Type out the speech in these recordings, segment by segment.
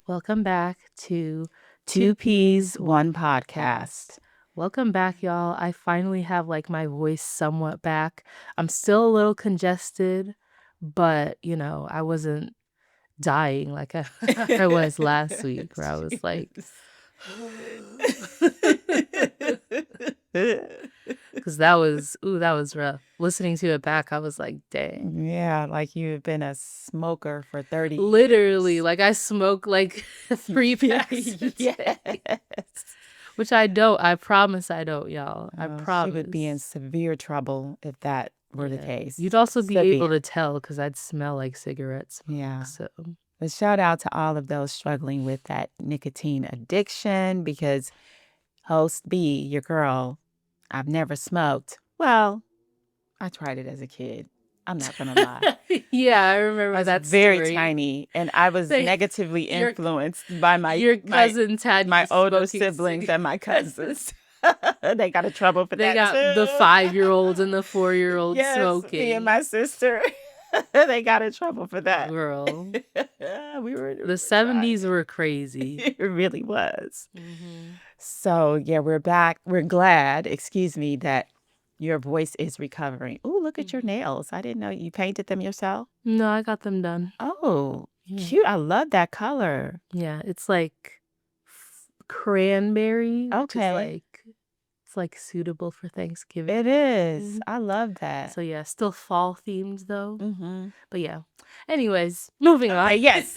Welcome back to Two Peas, One Podcast. Welcome back, y'all. I finally have like my voice somewhat back. I'm still a little congested, but I wasn't dying like I was last week, where I was like, because that was rough. Listening to it back, I was like, dang. Yeah, like you've been a smoker for 30 Literally, years. like I smoke like 3 packs a day. Yes. Which I don't. I promise I don't, y'all. I promise. She would be in severe trouble if that were the case. You'd also be able to tell because I'd smell like cigarettes. Yeah. So, But shout out to all of those struggling with that nicotine addiction, because host B, your girl, I've never smoked. Well, I tried it as a kid. I'm not gonna lie. yeah, I remember I was that very story. tiny, and I was negatively influenced by your cousins had my older smoking siblings and my cousins. They got in trouble for They that got too. the 5-year-olds and the 4-year-olds Yes, smoking. me and my sister. They got in trouble for that. Girl, we were the 70s were crazy. It really was. So yeah, we're back. We're glad, excuse me, that your voice is recovering. Oh, look at your nails. I didn't know you painted them yourself. No, I got them done. Oh, cute. I love that color. Yeah, it's like cranberry. Okay. It's like suitable for Thanksgiving. It is. I love that. So yeah, still fall themed though. Mm-hmm. But yeah. Anyways, moving on. Yes.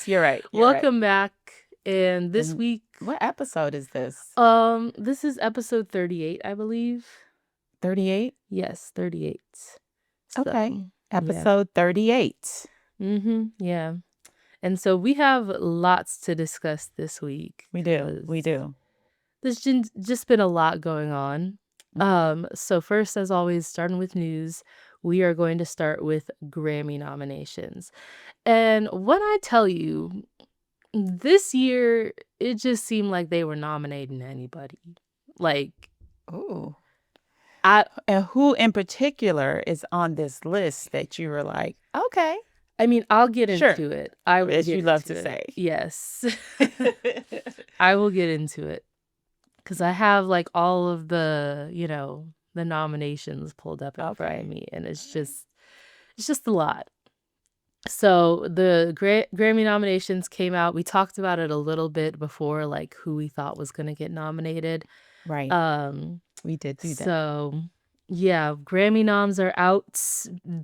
You're right. Welcome back. And this week, what episode is this? This is episode 38, I believe. 38? Yes, 38. Okay. Episode 38. Yeah. And so we have lots to discuss this week. We do. There's just been a lot going on. So first, as always, starting with news, we are going to start with Grammy nominations. And when I tell you, this year, it just seemed like they were nominating anybody. Like, ooh. And who in particular is on this list that you were like, okay? I mean, I'll get into it. As you love to say. Yes. I will get into it. Because I have like all of the, the nominations pulled up in front of me. And it's just a lot. So the Grammy nominations came out. We talked about it a little bit before, like who we thought was going to get nominated. Right. We did do that. So yeah, Grammy noms are out.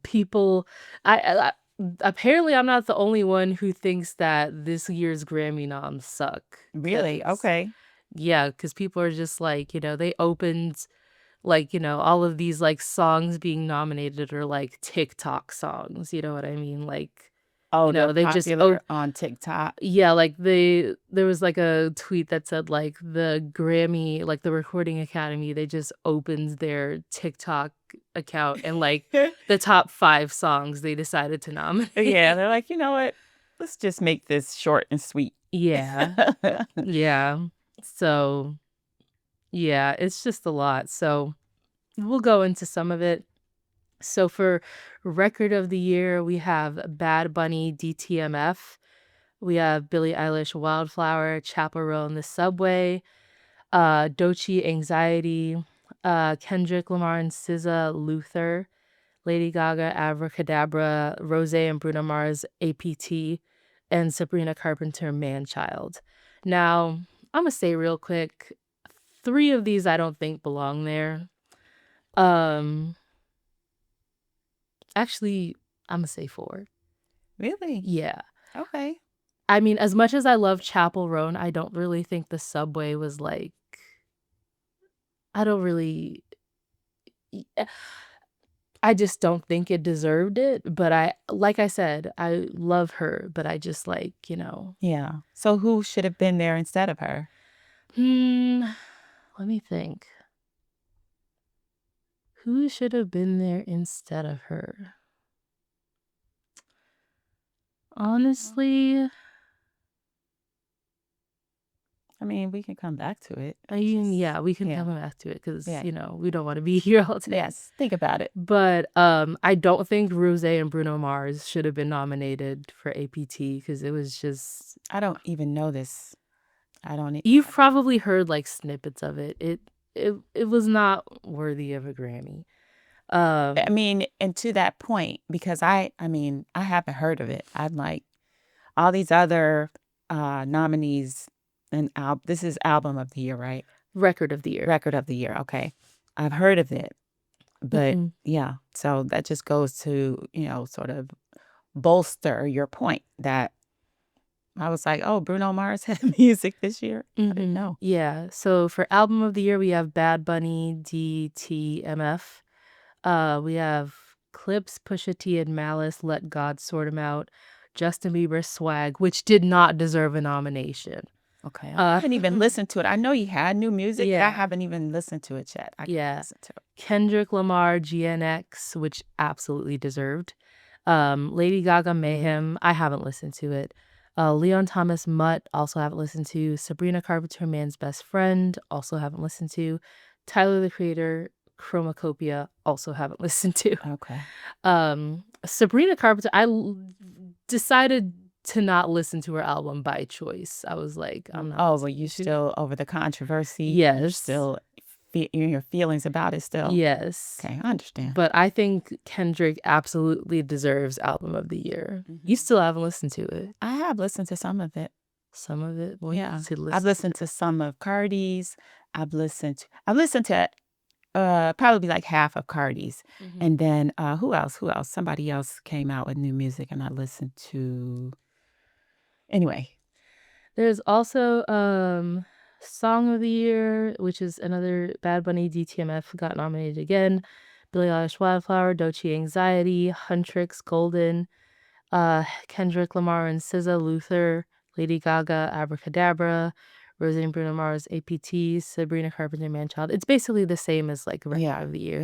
People, I apparently I'm not the only one who thinks that this year's Grammy noms suck. Really? Okay. Yeah, because people are just like, they opened like, all of these like songs being nominated are like TikTok songs. You know what I mean? Like, they popular on TikTok. Yeah, like there was like a tweet that said like the Grammy, like the Recording Academy, they just opened their TikTok account and like the top 5 songs they decided to nominate. Yeah, they're like, you know what? Let's just make this short and sweet. Yeah. Yeah. So, yeah, it's just a lot. So we'll go into some of it. So for Record of the Year, we have Bad Bunny, DTMF. We have Billie Eilish, Wildflower, Chappell Roan, The Subway, Doechii, Anxiety, Kendrick Lamar and SZA, Luther, Lady Gaga, Abracadabra, Rosé and Bruno Mars, APT, and Sabrina Carpenter, Man-Child. Now, I'm going to say real quick, 3 of these I don't think belong there. Actually, I'm going to say 4. Really? Yeah. Okay. I mean, as much as I love Chappell Roan, I don't really think The Subway was like, I just don't think it deserved it. But like I said, I love her, but I just like, Yeah. So who should have been there instead of her? Let me think. Who should have been there instead of her? Honestly, I mean, we can come back to it. We can come back to it because, we don't want to be here all day. Yes, think about it. But I don't think Rose and Bruno Mars should have been nominated for APT because it was just... I don't even know this. You've probably heard like snippets of it. It was not worthy of a Grammy. I mean, and to that point, because I haven't heard of it. I'm like, all these other nominees, and this is album of the year, right? Record of the year. Record of the year. Okay, I've heard of it, but yeah. So that just goes to sort of bolster your point that I was like, oh, Bruno Mars had music this year. I didn't know. Yeah. So for album of the year, we have Bad Bunny, DTMF. We have Clips, Pusha T, and Malice, Let God Sort 'Em Out. Justin Bieber, Swag, which did not deserve a nomination. Okay, I haven't even listened to it. I know he had new music, but I haven't even listened to it yet. I can't listen to it. Kendrick Lamar, GNX, which absolutely deserved. Lady Gaga, Mayhem, I haven't listened to it. Leon Thomas, Mutt, also haven't listened to. Sabrina Carpenter, Man's Best Friend, also haven't listened to. Tyler, the Creator, Chromacopia, also haven't listened to. Okay. Sabrina Carpenter, I decided to not listen to her album by choice. I was like, I'm not. Oh, well, you still over the controversy? Yes. You're still your feelings about it still? Yes. Okay, I understand. But I think Kendrick absolutely deserves album of the year. You still haven't listened to it? I have listened to some of it. Some of it? Well, yeah. I've listened to some of Cardi's. I've listened to probably like half of Cardi's. And then who else? Somebody else came out with new music and I listened to. Anyway. There's also Song of the Year, which is another Bad Bunny, DTMF got nominated again. Billie Eilish, Wildflower, Doechii, Anxiety, Huntrix, Golden, Kendrick Lamar and SZA, Luther, Lady Gaga, Abracadabra, Rose and Bruno Mars, APT, Sabrina Carpenter, Manchild. It's basically the same as like Record of the Year.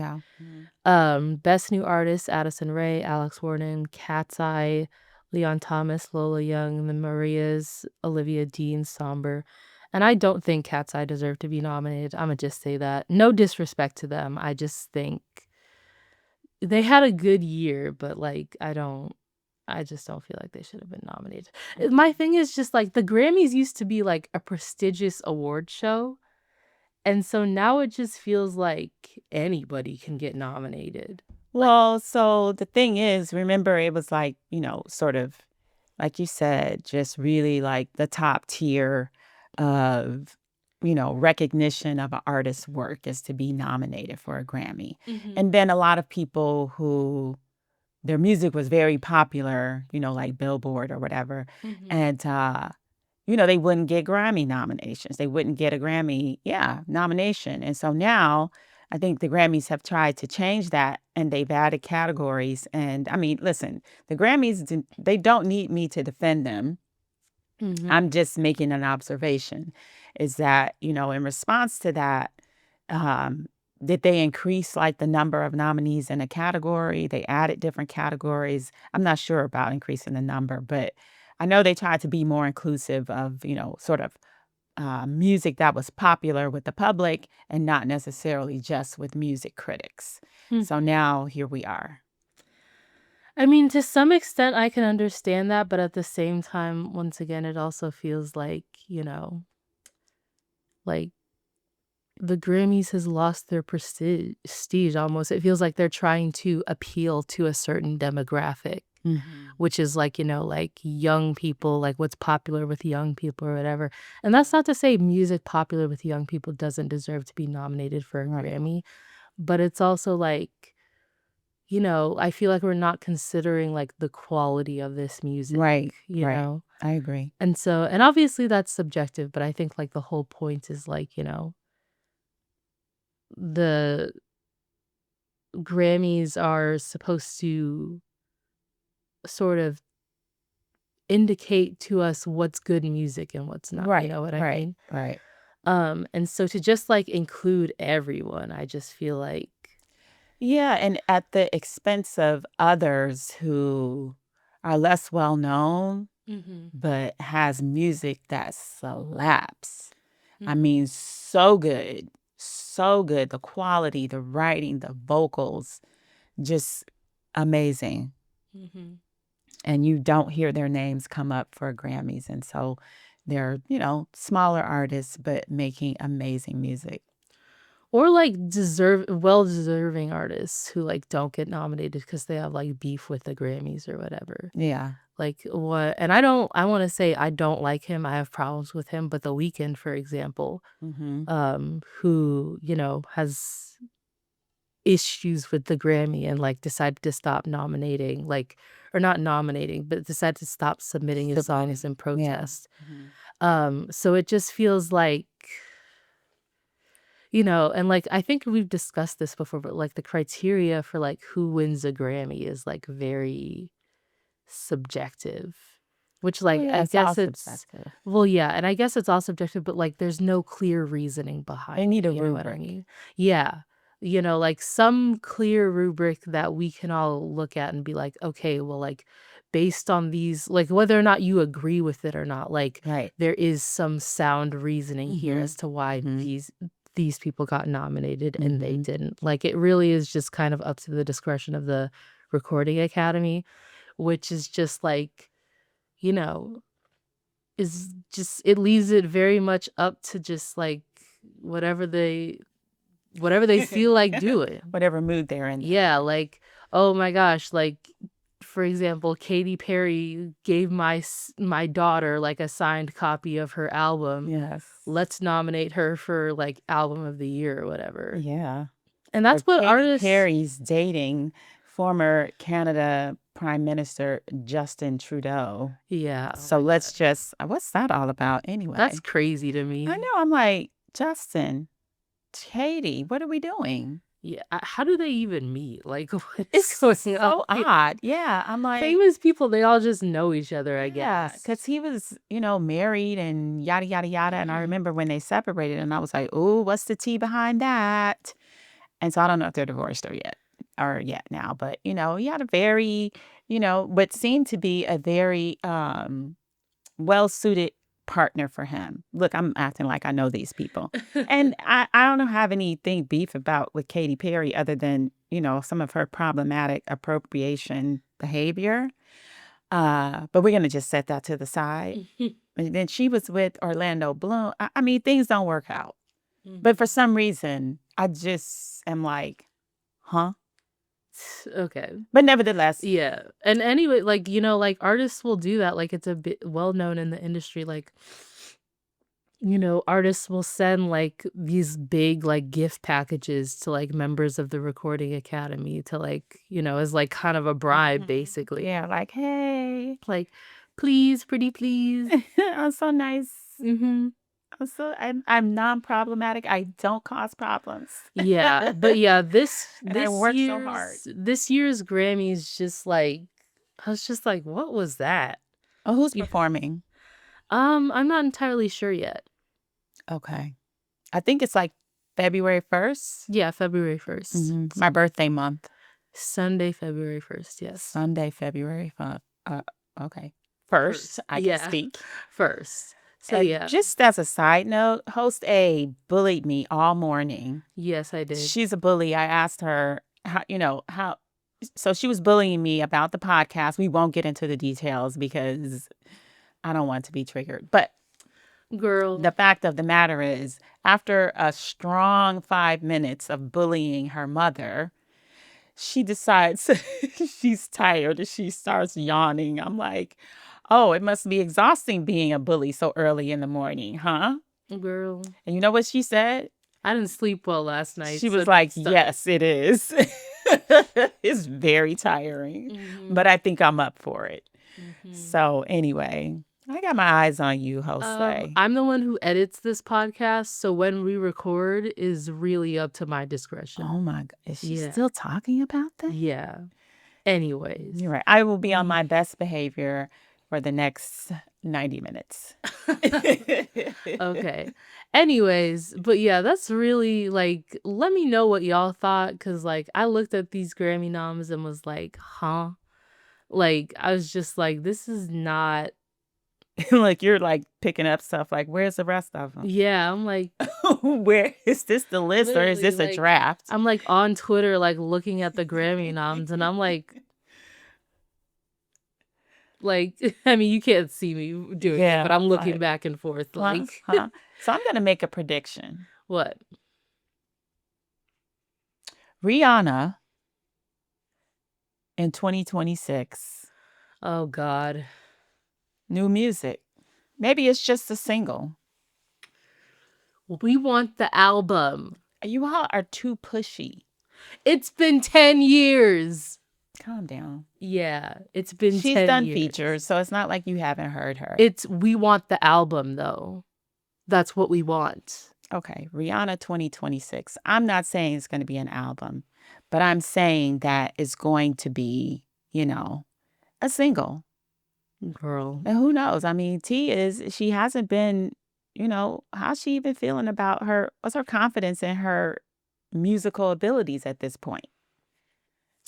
Yeah. Best New Artist, Addison Rae, Alex Warren, Cat's Eye, Leon Thomas, Lola Young, The Marias, Olivia Dean, Somber. And I don't think Cat's Eye deserved to be nominated. I'm going to just say that. No disrespect to them. I just think they had a good year, but like, I just don't feel like they should have been nominated. My thing is just like the Grammys used to be like a prestigious award show. And so now it just feels like anybody can get nominated. Well, so the thing is, remember, it was like, sort of, like you said, just really like the top tier of, recognition of an artist's work is to be nominated for a Grammy. And then a lot of people who their music was very popular, like Billboard or whatever. And, they wouldn't get Grammy nominations. They wouldn't get a Grammy, nomination. And so now I think the Grammys have tried to change that and they've added categories. And I mean, listen, the Grammys, they don't need me to defend them. I'm just making an observation is that, in response to that, did they increase like the number of nominees in a category? They added different categories. I'm not sure about increasing the number, but I know they tried to be more inclusive of, sort of music that was popular with the public and not necessarily just with music critics. So now here we are. I mean, to some extent, I can understand that. But at the same time, once again, it also feels like, like the Grammys has lost their prestige almost. It feels like they're trying to appeal to a certain demographic, which is like, like young people, like what's popular with young people or whatever. And that's not to say music popular with young people doesn't deserve to be nominated for a Grammy, but it's also like, I feel like we're not considering like the quality of this music. Right. I agree. And so, and obviously that's subjective, but I think like the whole point is like, the Grammys are supposed to sort of indicate to us what's good music and what's not. Right. You know what I mean? Right. And so to just like include everyone, I just feel like. Yeah, and at the expense of others who are less well known, but has music that slaps. I mean, so good. So good. The quality, the writing, the vocals, just amazing. And you don't hear their names come up for Grammys. And so they're, smaller artists, but making amazing music. Or like well-deserving artists who like don't get nominated because they have like beef with the Grammys or whatever. Yeah. Like what? And I want to say I don't like him. I have problems with him. But The Weeknd, for example, who, has issues with the Grammy and like decided to stop nominating, or not nominating, but decided to stop submitting his songs in protest. So it just feels like, and like I think we've discussed this before, but like the criteria for like who wins a Grammy is like very subjective. Which like I guess it's subjective. Well, yeah, and I guess it's all subjective, but like there's no clear reasoning behind. They need a you know what I rubric. mean? Yeah. Like some clear rubric that we can all look at and be like, okay, well, like based on these, like whether or not you agree with it or not, like there is some sound reasoning here as to why these people got nominated and they didn't. Like it really is just kind of up to the discretion of the Recording Academy, which is just like, is just, it leaves it very much up to just like whatever they feel like doing. Whatever mood they're in. Yeah, like, oh my gosh, like for example, Katy Perry gave my daughter like a signed copy of her album. Yes. Let's nominate her for like album of the year or whatever. Yeah. And that's what Katy artists. Perry's dating former Canada Prime Minister Justin Trudeau. Yeah. So let's just, what's that all about anyway? That's crazy to me. I know. I'm like, Justin, Katie, what are we doing? Yeah. How do they even meet? Like, it's going so odd. Yeah. I'm like, famous people, they all just know each other, I guess. Yeah. Because he was, married and yada, yada, yada. And I remember when they separated and I was like, oh, what's the tea behind that? And so I don't know if they're divorced or yet now, but, he had a very, what seemed to be a very well-suited partner for him. Look, I'm acting like I know these people. And I don't have anything beef with Katy Perry other than, some of her problematic appropriation behavior. But we're going to just set that to the side. And then she was with Orlando Bloom. I mean, things don't work out. But for some reason, I just am like, huh? Okay. But nevertheless. Yeah. And anyway, like, like artists will do that. Like it's a bit well known in the industry. Like, artists will send like these big like gift packages to like members of the Recording Academy to like, as like kind of a bribe, basically. Yeah, like, hey. Like, please, pretty please. I'm so nice. I'm non-problematic. I don't cause problems. Yeah, but yeah, this I work so hard. This year's Grammys just like, I was just like, what was that? Oh, who's performing? I'm not entirely sure yet. Okay, I think it's like February 1st. Yeah, February 1st. My birthday month. Sunday, February 1st. Yes. Sunday, February 1st. Okay. First, I can speak. First. So yeah. Just as a side note, Host A bullied me all morning. Yes, I did. She's a bully. I asked her how. So she was bullying me about the podcast. We won't get into the details because I don't want to be triggered. But girl, the fact of the matter is, after a strong 5 minutes of bullying her mother, she decides she's tired and she starts yawning. I'm like, oh, it must be exhausting being a bully so early in the morning, huh? Girl. And you know what she said? I didn't sleep well last night. She was like, yes, it is. It's very tiring, but I think I'm up for it. So anyway, I got my eyes on you, Jose. I'm the one who edits this podcast, so when we record is really up to my discretion. Oh my God. Is she still talking about that? Yeah. Anyways. You're right. I will be on my best behavior for the next 90 minutes. Okay. Anyways, but yeah, that's really like, let me know what y'all thought, because like I looked at these Grammy noms and was like, huh? Like I was just like, this is not Like, you're, like, picking up stuff, like, where's the rest of them? Yeah, I'm like, Where is this the list or is literally, this a like, draft? I'm, like, on Twitter, like, looking at the Grammy noms, and I'm like, I mean, you can't see me doing it, but I'm looking back and forth, like. So I'm gonna make a prediction. What? Rihanna in 2026, Oh, God. new music. Maybe it's just a single. We want the album. You all are too pushy. It's been 10 years. Calm down. Yeah, it's been 10 years. She's done features, so it's not like you haven't heard her. We want the album, though. That's what we want. Okay, Rihanna 2026. I'm not saying it's going to be an album, but I'm saying that it's going to be, a single. Girl. And who knows? I mean, she hasn't been, how's she even feeling about what's her confidence in her musical abilities at this point?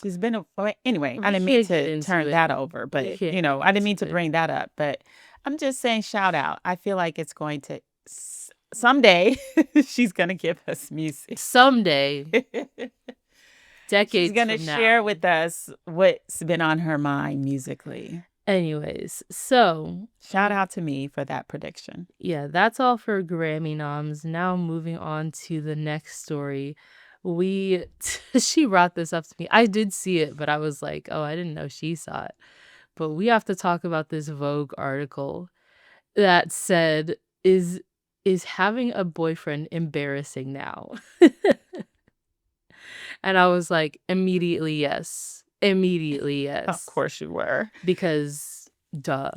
She's been anyway, I didn't mean to turn that over, but I didn't mean to bring that up, but I'm just saying shout out. I feel like it's going to someday she's going to give us music. Someday. Decades she's going to share with us what's been on her mind musically. Anyways, so shout out to me for that prediction. Yeah, that's all for Grammy noms. Now moving on to the next story. She brought this up to me. I did see it, but I was like, oh, I didn't know she saw it. But we have to talk about this Vogue article that said, is having a boyfriend embarrassing now? And I was like, immediately yes. Immediately yes. Of course you were. Because duh.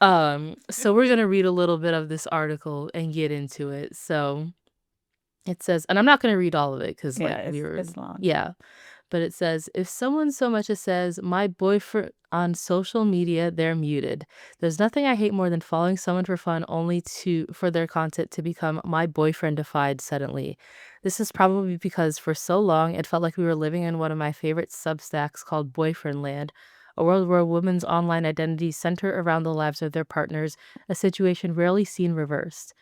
So we're gonna read a little bit of this article and get into it. So it says, and I'm not gonna read all of it because it's long. Yeah. But it says, if someone so much as says, my boyfriend on social media, they're muted. There's nothing I hate more than following someone for fun only for their content to become my boyfriendified suddenly. This is probably because for so long, it felt like we were living in one of my favorite substacks called Boyfriend Land, a world where women's online identities center around the lives of their partners, a situation rarely seen reversed.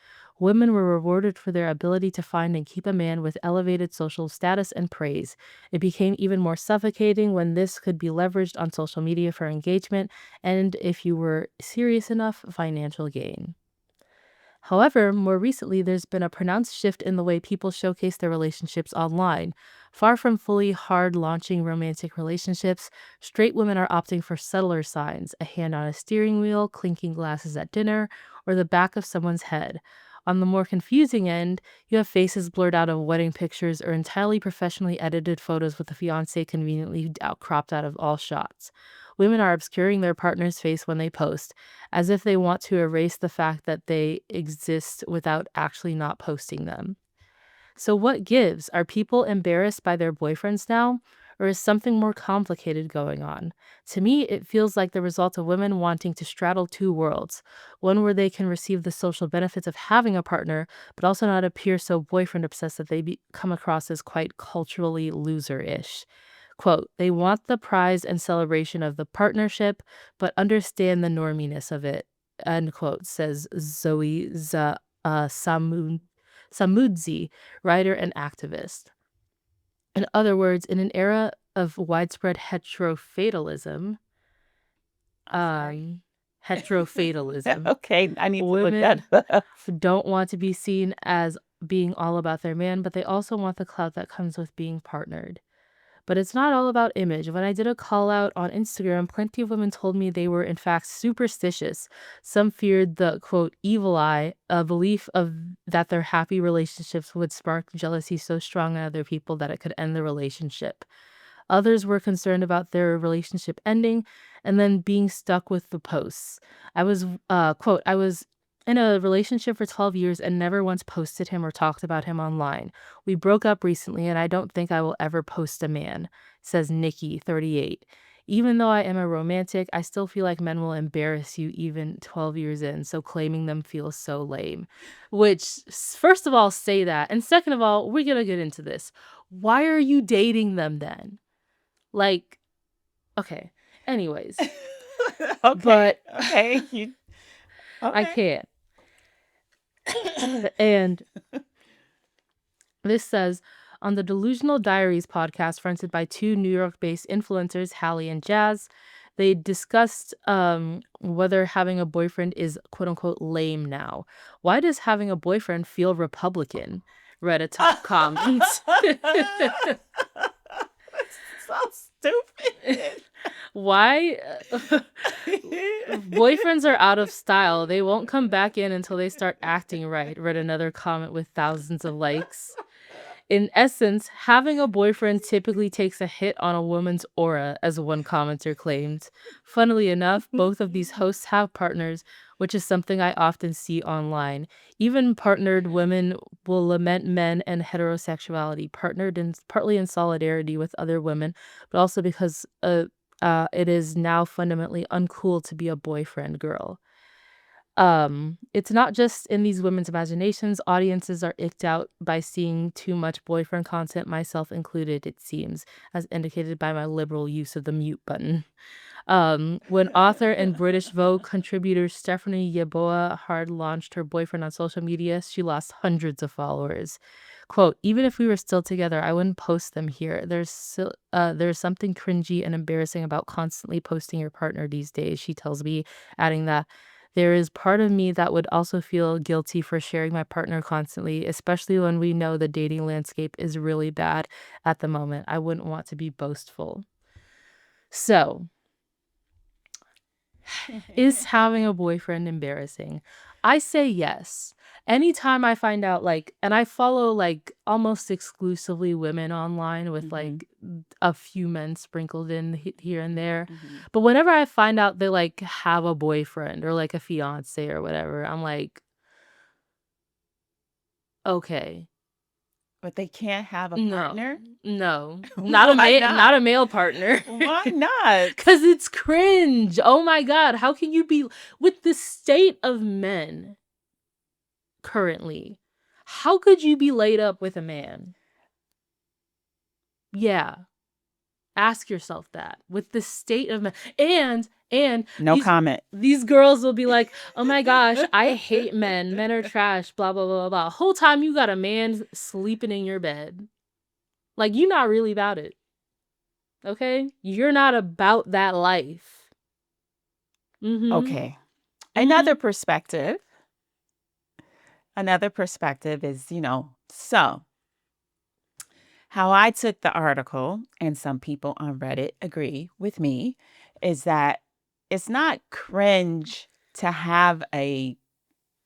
Women were rewarded for their ability to find and keep a man with elevated social status and praise. It became even more suffocating when this could be leveraged on social media for engagement and, if you were serious enough, financial gain. However, more recently, there's been a pronounced shift in the way people showcase their relationships online. Far from fully hard-launching romantic relationships, straight women are opting for subtler signs: a hand on a steering wheel, clinking glasses at dinner, or the back of someone's head. On the more confusing end, you have faces blurred out of wedding pictures or entirely professionally edited photos with the fiancé conveniently cropped out of all shots. Women are obscuring their partner's face when they post, as if they want to erase the fact that they exist without actually not posting them. So what gives? Are people embarrassed by their boyfriends now? Or is something more complicated going on? To me, it feels like the result of women wanting to straddle two worlds, one where they can receive the social benefits of having a partner, but also not appear so boyfriend obsessed that they come across as quite culturally loser-ish. Quote, they want the prize and celebration of the partnership, but understand the norminess of it, end quote, says Zoe Samudzi, writer and activist. In other words, in an era of widespread heterofatalism, okay, I need to look women that up. don't want to be seen as being all about their man, but they also want the clout that comes with being partnered. But it's not all about image. When I did a call out on Instagram, plenty of women told me they were in fact superstitious. Some feared the, quote, evil eye, a belief of that their happy relationships would spark jealousy so strong in other people that it could end the relationship. Others were concerned about their relationship ending and then being stuck with the posts. I was, quote, I was in a relationship for 12 years and never once posted him or talked about him online. We broke up recently and I don't think I will ever post a man, says Nikki, 38. Even though I am a romantic, I still feel like men will embarrass you even 12 years in, so claiming them feels so lame. Which, first of all, say that. And second of all, we're going to get into this. Why are you dating them then? Okay. Anyways. Okay. I Okay. can't. And this says, on the Delusional Diaries podcast, fronted by two New York-based influencers, Hallie and Jazz, they discussed whether having a boyfriend is "quote unquote" lame now. Why does having a boyfriend feel Republican? Read a top comment. That's so stupid. Why? Boyfriends are out of style. They won't come back in until they start acting right. Read another comment with thousands of likes. In essence, having a boyfriend typically takes a hit on a woman's aura, as one commenter claimed. Funnily enough, both of these hosts have partners, which is something I often see online. Even partnered women will lament men and heterosexuality, partly in solidarity with other women, but also because it is now fundamentally uncool to be a boyfriend girl. It's not just in these women's imaginations. Audiences are icked out by seeing too much boyfriend content, myself included, it seems, as indicated by my liberal use of the mute button. When author and British Vogue contributor Stephanie Yeboah hard launched her boyfriend on social media, she lost hundreds of followers. Quote, even if we were still together, I wouldn't post them here. There's something cringy and embarrassing about constantly posting your partner these days, she tells me, adding that there is part of me that would also feel guilty for sharing my partner constantly, especially when we know the dating landscape is really bad at the moment. I wouldn't want to be boastful. So, is having a boyfriend embarrassing? I say yes. Anytime I find out, and I follow almost exclusively women online with a few men sprinkled in here and there. But whenever I find out they have a boyfriend or a fiance or whatever, I'm like, okay. But they can't have a No, partner? no, Why not not? a male partner. Why not? Because it's cringe. Oh my God. How can you be with the state of men currently? How could you be laid up with a man? Yeah. Ask yourself that with the state of men. And No comment. these girls will be like, oh my gosh, I hate men. Men are trash, blah, blah, blah, blah. Whole time you got a man sleeping in your bed. Like, you're not really about it. Okay? You're not about that life. Okay. Another perspective is, so how I took the article, and some people on Reddit agree with me, is that it's not cringe to have a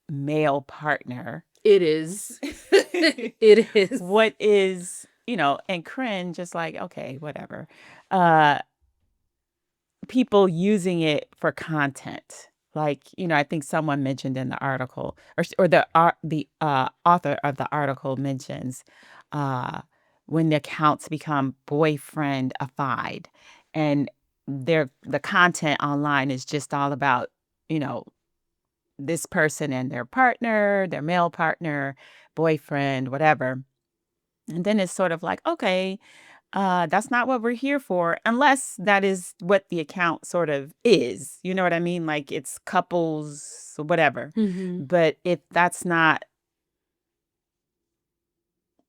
male partner. It is. It is. What is, and cringe is like, okay, whatever. People using it for content. I think someone mentioned in the article, or the author of the article mentions when the accounts become boyfriend-ified, and the content online is just all about, this person and their partner, their male partner, boyfriend, whatever. And then it's sort of like, okay, that's not what we're here for, unless that is what the account sort of is. You know what I mean? Like it's couples, whatever. But if that's not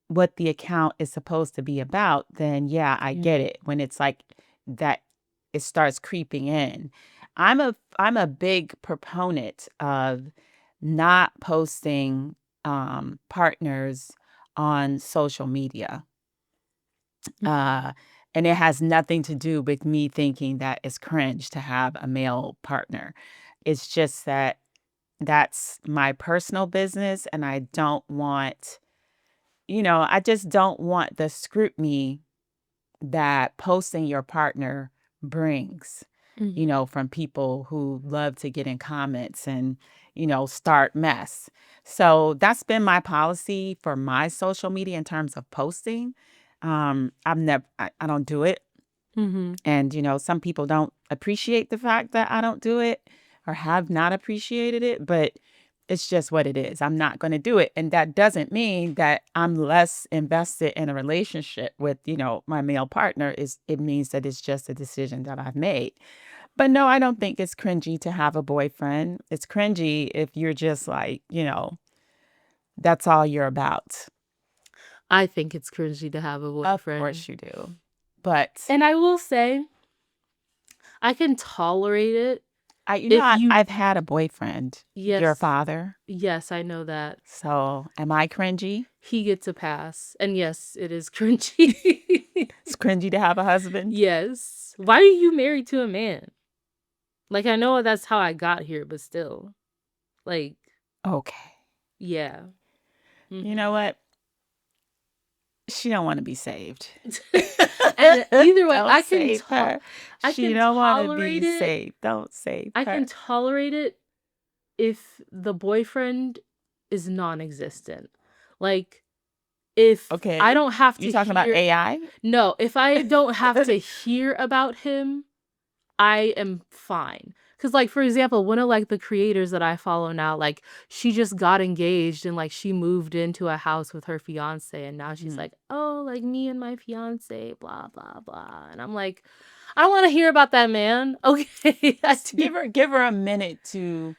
what the account is supposed to be about, then yeah, I get it. When it's like that, it starts creeping in. I'm a big proponent of not posting partners on social media. And it has nothing to do with me thinking that it's cringe to have a male partner. It's just that that's my personal business, and I don't want, I just don't want the scrutiny that posting your partner brings, from people who love to get in comments and, start mess. So that's been my policy for my social media in terms of posting. I don't do it. And, some people don't appreciate the fact that I don't do it or have not appreciated it, but it's just what it is. I'm not going to do it. And that doesn't mean that I'm less invested in a relationship with, my male partner. It means that it's just a decision that I've made. But no, I don't think it's cringy to have a boyfriend. It's cringy if you're just like, that's all you're about. I think it's cringy to have a Of boyfriend. course you do. But And I will say, I can tolerate it. I've had a boyfriend. Yes. Your father. Yes, I know that. So am I cringy? He gets a pass. And yes, it is cringy. It's cringy to have a husband? Yes. Why are you married to a man? Like, I know that's how I got here, but still. Like. Okay. Yeah. Mm-hmm. You know what? She don't want to be saved. And either way, I can her. She don't want to be saved. Don't save her. I can tolerate it if the boyfriend is non-existent. Like, if I don't have to. You talking about AI? No, if I don't have to hear about him, I am fine. Because, like, for example, one of, like, the creators that I follow now, like, she just got engaged and, like, she moved into a house with her fiance. And now she's like, oh, like, me and my fiance, blah, blah, blah. And I'm like, I don't want to hear about that, man. Okay. Give her a minute to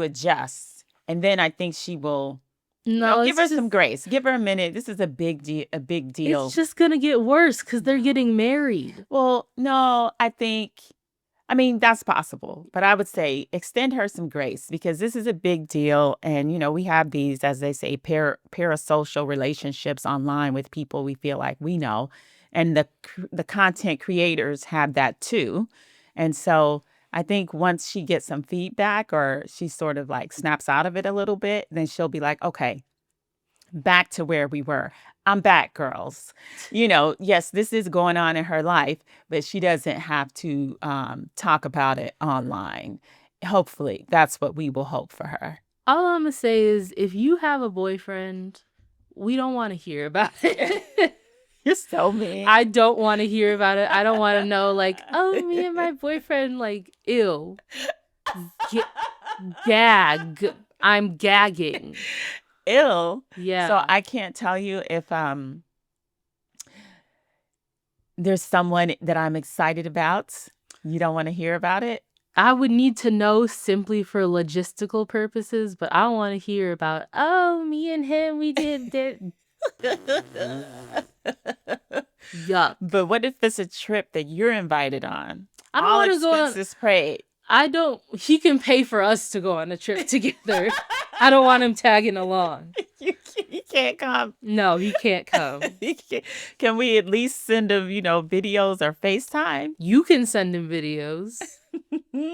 adjust. And then I think she will. No, give her some grace. Give her a minute. This is a big deal. It's just going to get worse because they're getting married. Well, no, I mean, that's possible. But I would say extend her some grace because this is a big deal. And, we have these, as they say, parasocial relationships online with people we feel like we know. And the content creators have that too. And so I think once she gets some feedback or she sort of like snaps out of it a little bit, then she'll be like, okay, back to where we were. I'm back, girls. Yes, this is going on in her life, but she doesn't have to talk about it online. Hopefully, that's what we will hope for her. All I'm going to say is if you have a boyfriend, we don't want to hear about it. You're so mean. I don't want to hear about it. I don't want to know, like, oh, me and my boyfriend, like, ew. Gag. I'm gagging. Ill. Yeah. So I can't tell you if there's someone that I'm excited about. You don't want to hear about it? I would need to know simply for logistical purposes, but I don't want to hear about, oh, me and him, we did that. Yuck. But what if it's a trip that you're invited on? I don't want to go on. Expenses paid. He can pay for us to go on a trip together. I don't want him tagging along. He can't come. No, he can't come. Can we at least send him, videos or FaceTime? You can send him videos,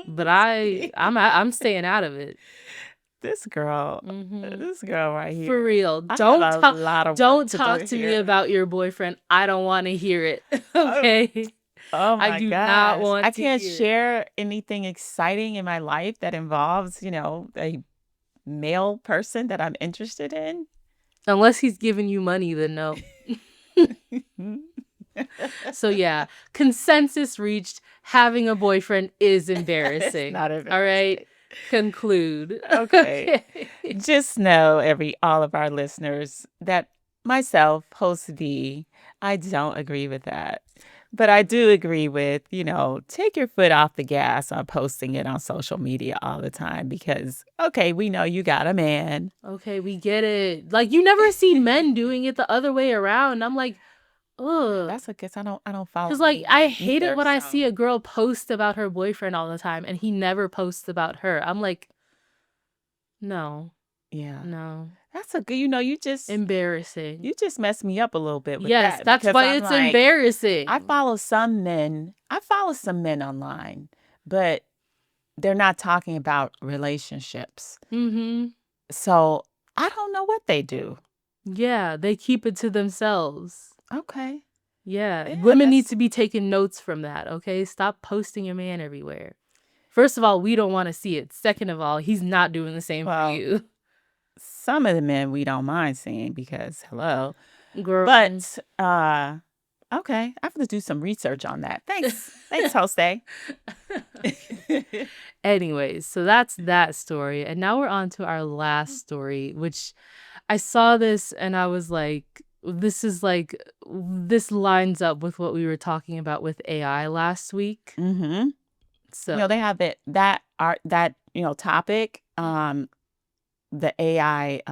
but I'm staying out of it. This girl right here. For real. Don't talk to me about your boyfriend. I don't want to hear it. Okay. Oh my God. I do not want to. I can't share anything exciting in my life that involves, a male person that I'm interested in. Unless he's giving you money, then no. So yeah, consensus reached. Having a boyfriend is embarrassing. It's not embarrassing. All right. Conclude. Okay. Just know, all of our listeners, that myself, host D, I don't agree with that. But I do agree with, take your foot off the gas on posting it on social media all the time because, okay, we know you got a man. Okay, we get it. Like, you never see men doing it the other way around. I'm like, ugh. That's I guess I don't follow. Because, like, I hate it when I see a girl post about her boyfriend all the time and he never posts about her. I'm like, no. Yeah. No. That's a good, you just... Embarrassing. You just messed me up a little bit with that. Yes, that's why it's embarrassing. I follow some men online, but they're not talking about relationships. Mm-hmm. So I don't know what they do. Yeah, they keep it to themselves. Okay. Yeah, women need to be taking notes from that, okay? Stop posting your man everywhere. First of all, we don't want to see it. Second of all, he's not doing the same for you. Some of the men we don't mind seeing because, hello. Girl. But, okay, I have to do some research on that. Thanks. Thanks, Jose. Anyways, so that's that story. And now we're on to our last story, which I saw this and I was like, this lines up with what we were talking about with AI last week. Mm-hmm. So they have that topic, the AI,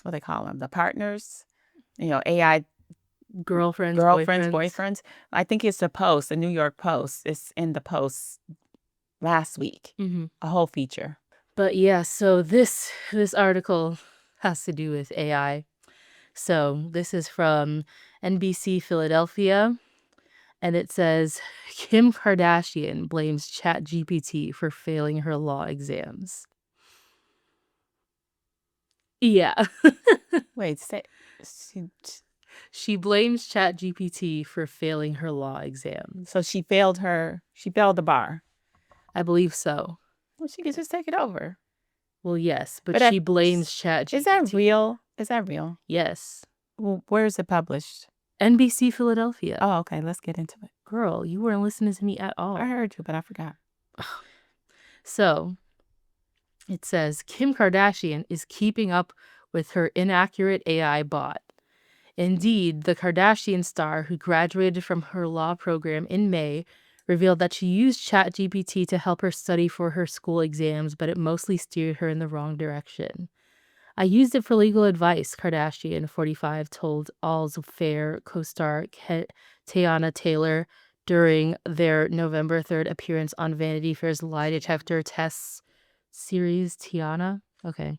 what they call them, the partners, AI girlfriends, girlfriends, boyfriends. boyfriends. I think it's the New York Post. It's in the Post last week, a whole feature. But yeah, so this article has to do with AI. So this is from NBC Philadelphia, and it says Kim Kardashian blames ChatGPT for failing her law exams. Yeah. Wait, She blames ChatGPT for failing her law exams. so she failed the bar. I believe so. Well, she could just take it over. Well, yes, but she blames ChatGPT. Is that real? Yes. Well, where is it published? NBC Philadelphia. Oh, okay. Let's get into it. Girl, you weren't listening to me at all. I heard you, but I forgot. So it says Kim Kardashian is keeping up with her inaccurate AI bot. Indeed, the Kardashian star, who graduated from her law program in May, revealed that she used ChatGPT to help her study for her school exams, but it mostly steered her in the wrong direction. I used it for legal advice, Kardashian, 45, told All's Fair co-star Teyana Taylor during their November 3rd appearance on Vanity Fair's lie detector tests series. Tiana? Okay.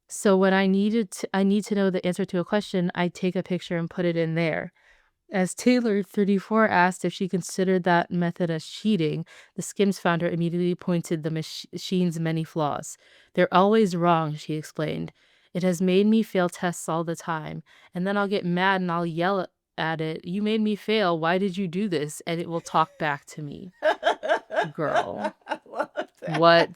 So when I need to know the answer to a question, I take a picture and put it in there. As Taylor, 34, asked if she considered that method as cheating, the Skims founder immediately pointed the machine's many flaws. They're always wrong, she explained. It has made me fail tests all the time. And then I'll get mad and I'll yell at it, "You made me fail. Why did you do this?" And it will talk back to me. Girl. I love that. What?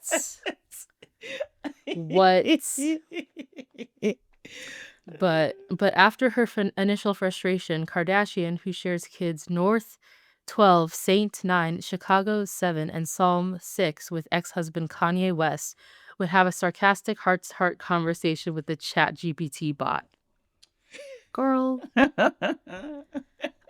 But after her initial frustration, Kardashian, who shares kids North 12, Saint 9, Chicago 7, and Psalm 6 with ex-husband Kanye West, would have a sarcastic heart-to-heart conversation with the ChatGPT bot. Girl,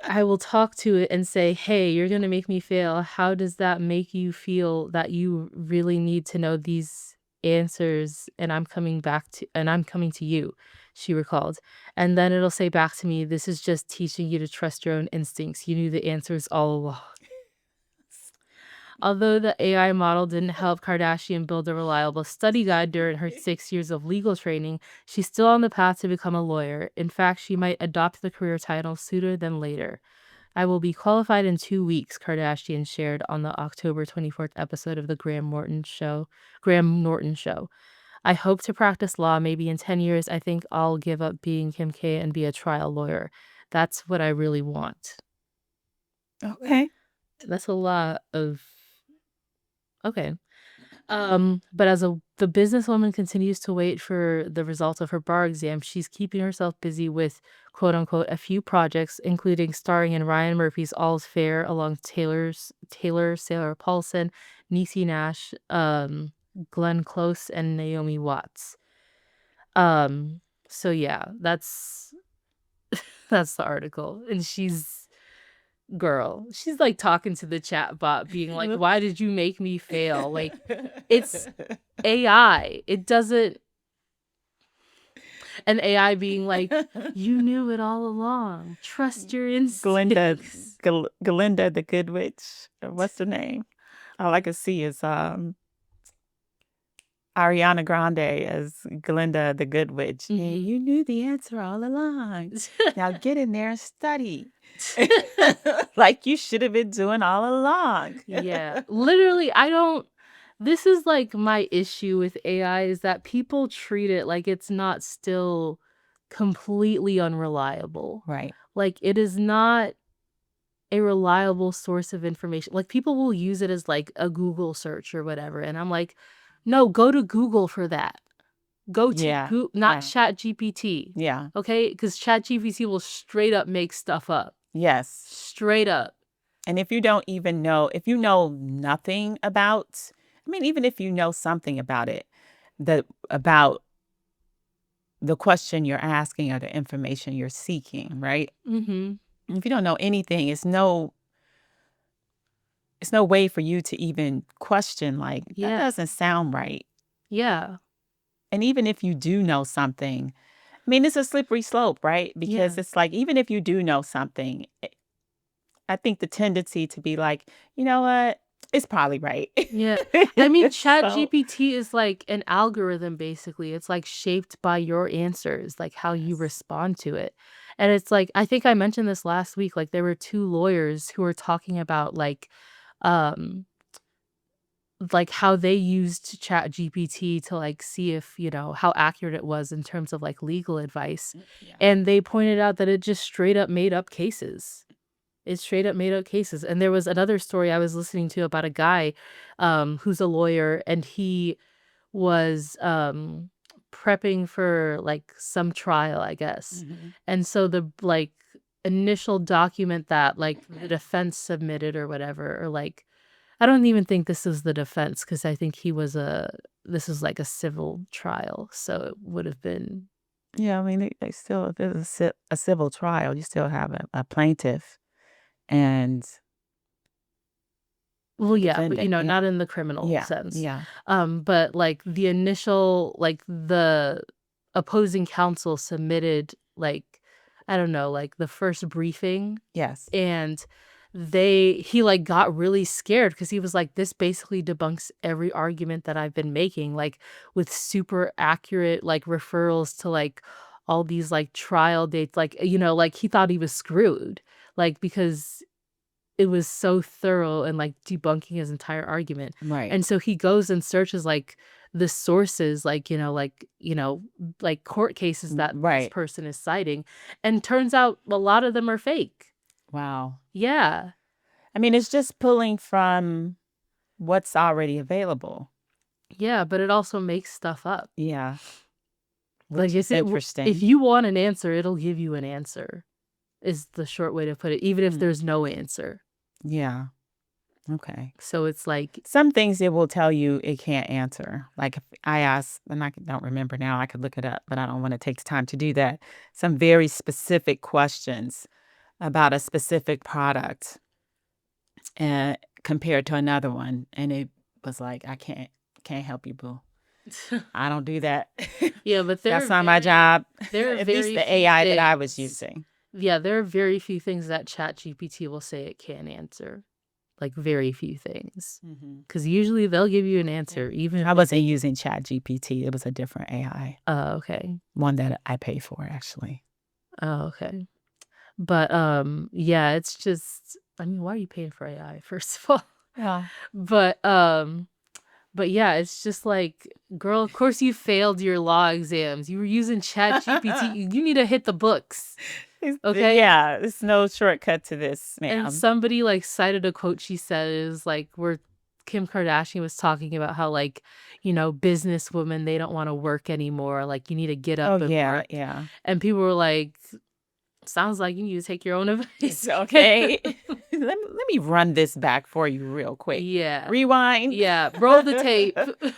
I will talk to it and say, "Hey, you're going to make me fail. How does that make you feel that you really need to know these answers and I'm coming to you," she recalled. And then it'll say back to me, "This is just teaching you to trust your own instincts. You knew the answers all along." Although the AI model didn't help Kardashian build a reliable study guide during her 6 years of legal training, she's still on the path to become a lawyer. In fact, she might adopt the career title sooner than later. "I will be qualified in 2 weeks," Kardashian shared on the October 24th episode of the Graham Norton Show. "I hope to practice law. Maybe in 10 years, I think I'll give up being Kim K and be a trial lawyer. That's what I really want." Okay. That's a lot of... Okay. But as the businesswoman continues to wait for the results of her bar exam, she's keeping herself busy with, quote unquote, a few projects, including starring in Ryan Murphy's All's Fair along Taylor, Sarah Paulson, Niecy Nash, Glenn Close, and Naomi Watts. So yeah, that's the article. And she's like talking to the chat bot being like, "Why did you make me fail?" Like, it's AI. It doesn't... And AI being like, "You knew it all along. Trust your instincts." Glinda the Good Witch. What's her name? All I can see is Ariana Grande as Glinda the Good Witch. Hey, you knew the answer all along. Now get in there and study. Like you should have been doing all along. Yeah. Literally, this is like my issue with AI, is that people treat it like it's not still completely unreliable. Right. Like, it is not a reliable source of information. Like, people will use it as like a Google search or whatever. And I'm like, no, go to Google for that. Go to Google, not ChatGPT. Yeah. Okay? Because ChatGPT will straight up make stuff up. Yes. Straight up. And if you don't even know, if you know nothing about, even if you know something about it, about the question you're asking or the information you're seeking, right? Mm-hmm. If you don't know anything, it's no it's no way for you to even question, like, that Yeah. doesn't sound right. Yeah. And even if you do know something, I mean, it's a slippery slope, right? Because Yeah. it's like, even if you do know something, I think the tendency to be like, you know what? It's probably right. Yeah. I mean, So, ChatGPT is like an algorithm, basically. It's like shaped by your answers, like how you yes. respond to it. And it's like, I think I mentioned this last week, like there were two lawyers who were talking about um, like how they used ChatGPT to like see if, how accurate it was in terms of like legal advice. Yeah. And they pointed out that it just straight up made up cases. It straight up made up cases. And there was another story I was listening to about a guy who's a lawyer, and he was prepping for like some trial, I guess. Mhm. And so the like initial document that like the defense submitted or whatever, or like I don't even think this is the defense, because I think this is like a civil trial. So it would have been. Yeah, I mean, they still, if there's a civil trial, you still have a plaintiff and Well, a yeah, but, defendant. Yeah. not in the criminal Yeah. sense. Yeah. But, like, the initial like, the opposing counsel submitted, like, I don't know, like, the first briefing, Yes. and he, like, got really scared because he was like, "This basically debunks every argument that I've been making," like, with super accurate, like, referrals to, like, all these, like, trial dates, like, like, he thought he was screwed, like, because it was so thorough and, like, debunking his entire argument, Right. and so he goes and searches, like, the sources, like, like, court cases that this Right. person is citing, and turns out a lot of them are fake. Wow. Yeah. I mean, it's just pulling from what's already available. Yeah, but it also makes stuff up. Yeah. Like, Which is if interesting. you want an answer, it'll give you an answer, is the short way to put it, even if Mm. there's no answer. Yeah. Okay. So it's like. Some things it will tell you it can't answer. Like if I ask, and don't remember now, I could look it up, but I don't want to take the time to do that. Some very specific questions about a specific product and compared to another one. And it was like, I can't help you, boo. I don't do that. Yeah, but That's not my job. there are At least very the few AI that I was things. using. Yeah, there are very few things that ChatGPT will say it can answer. Like, very few things. Mhm. Because usually they'll give you an answer, even I if wasn't using ChatGPT. It was a different AI, Oh, okay. one that I pay for, actually. Oh, okay. But, yeah, it's just, I mean, why are you paying for AI, first of all? Yeah. But, yeah, it's just like, girl, of course you failed your law exams. You were using ChatGPT. You need to hit the books, okay? Yeah, it's no shortcut to this, And ma'am. somebody, like, cited a quote she said is, like, where Kim Kardashian was talking about how, like, businesswomen, they don't wanna work anymore, like, you need to get Oh, up and yeah, work. yeah. And people were like, "Sounds like you need to take your own It's advice." okay. Let me run this back for you real quick. Yeah. Rewind. Yeah, roll the tape.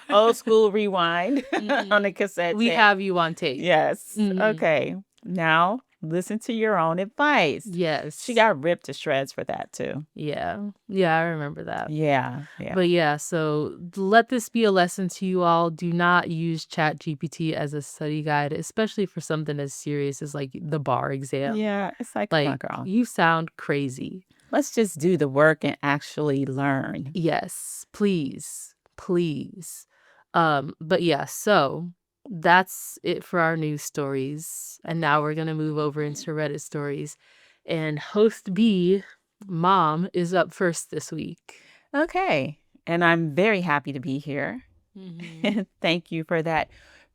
Old school rewind on a Mhm. cassette We tape. have you on tape. Yes. Mhm. Okay. Now listen to your own advice. She Yes. got ripped to shreds for that too. Yeah. Yeah, I remember that. Yeah. Yeah. But yeah, so let this be a lesson to you all. Do not use ChatGPT as a study guide, especially for something as serious as like the bar exam. Yeah. It's like, come on, Like, girl. you sound crazy. Let's just do the work and actually learn. Yes, please. Please. But yeah, so that's it for our news stories. And now we're gonna move over into Reddit stories. And host B, Mom, is up first this week. Okay. And I'm very happy to be here. Mhm. Thank you for that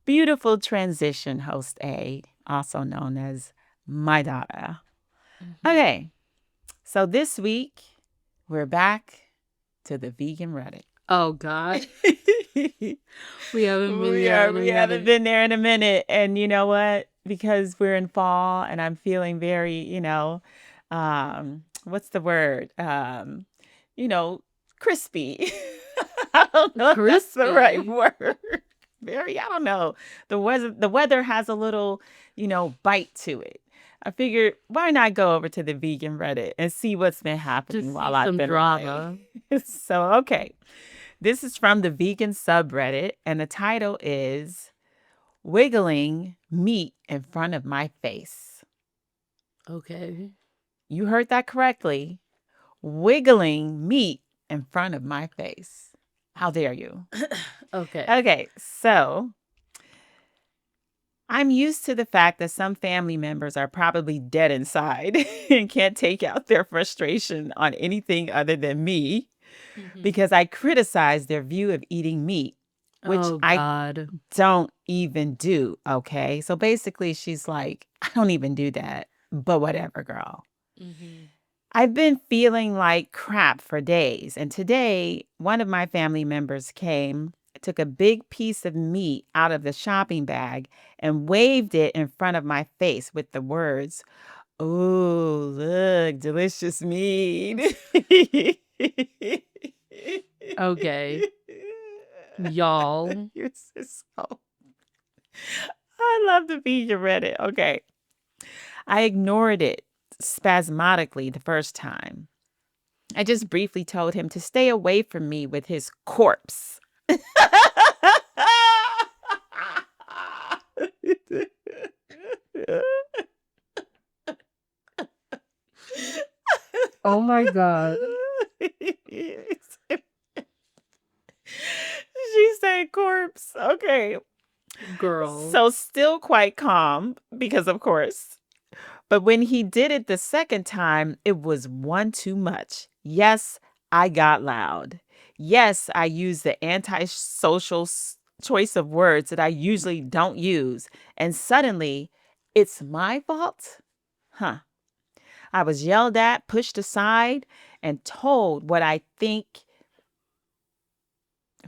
beautiful transition, host A, also known as my daughter. Mhm. Okay. So this week, we're back to the vegan Reddit. Oh God. We haven't been We there in a haven't minute. been there in a minute. And you know what? Because we're in fall and I'm feeling very, what's the word? You know, crispy. I don't know if that's the right Crispy. word. very, I don't know. The weather has a little, bite to it. I figured, why not go over to the vegan Reddit and see what's been happening Just see while I've some been away. drama. So, okay. This is from the vegan subreddit, and the title is Wiggling Meat in Front of My Face. Okay. You heard that correctly. Wiggling meat in front of my face. How dare you? Okay. Okay, so I'm used to the fact that some family members are probably dead inside and can't take out their frustration on anything other than me Mhm. because I criticize their view of eating meat, which Oh I God. don't even do. Okay. So basically, she's like, I don't even do that, but whatever, girl. Mhm. I've been feeling like crap for days. And today, one of my family members came, took a big piece of meat out of the shopping bag, and waved it in front of my face with the words, "Oh, look, delicious meat." Okay. Y'all. You're so. I love to be your Reddit. Okay. I ignored it spasmodically the first time. I just briefly told him to stay away from me with his corpse. Oh my God. She said corpse. Okay. Girl. So still quite calm because of course. But when he did it the second time, it was one too much. Yes, I got loud. Yes, I used the antisocial choice of words that I usually don't use. And suddenly, it's my fault? Huh. I was yelled at, pushed aside, and told what I think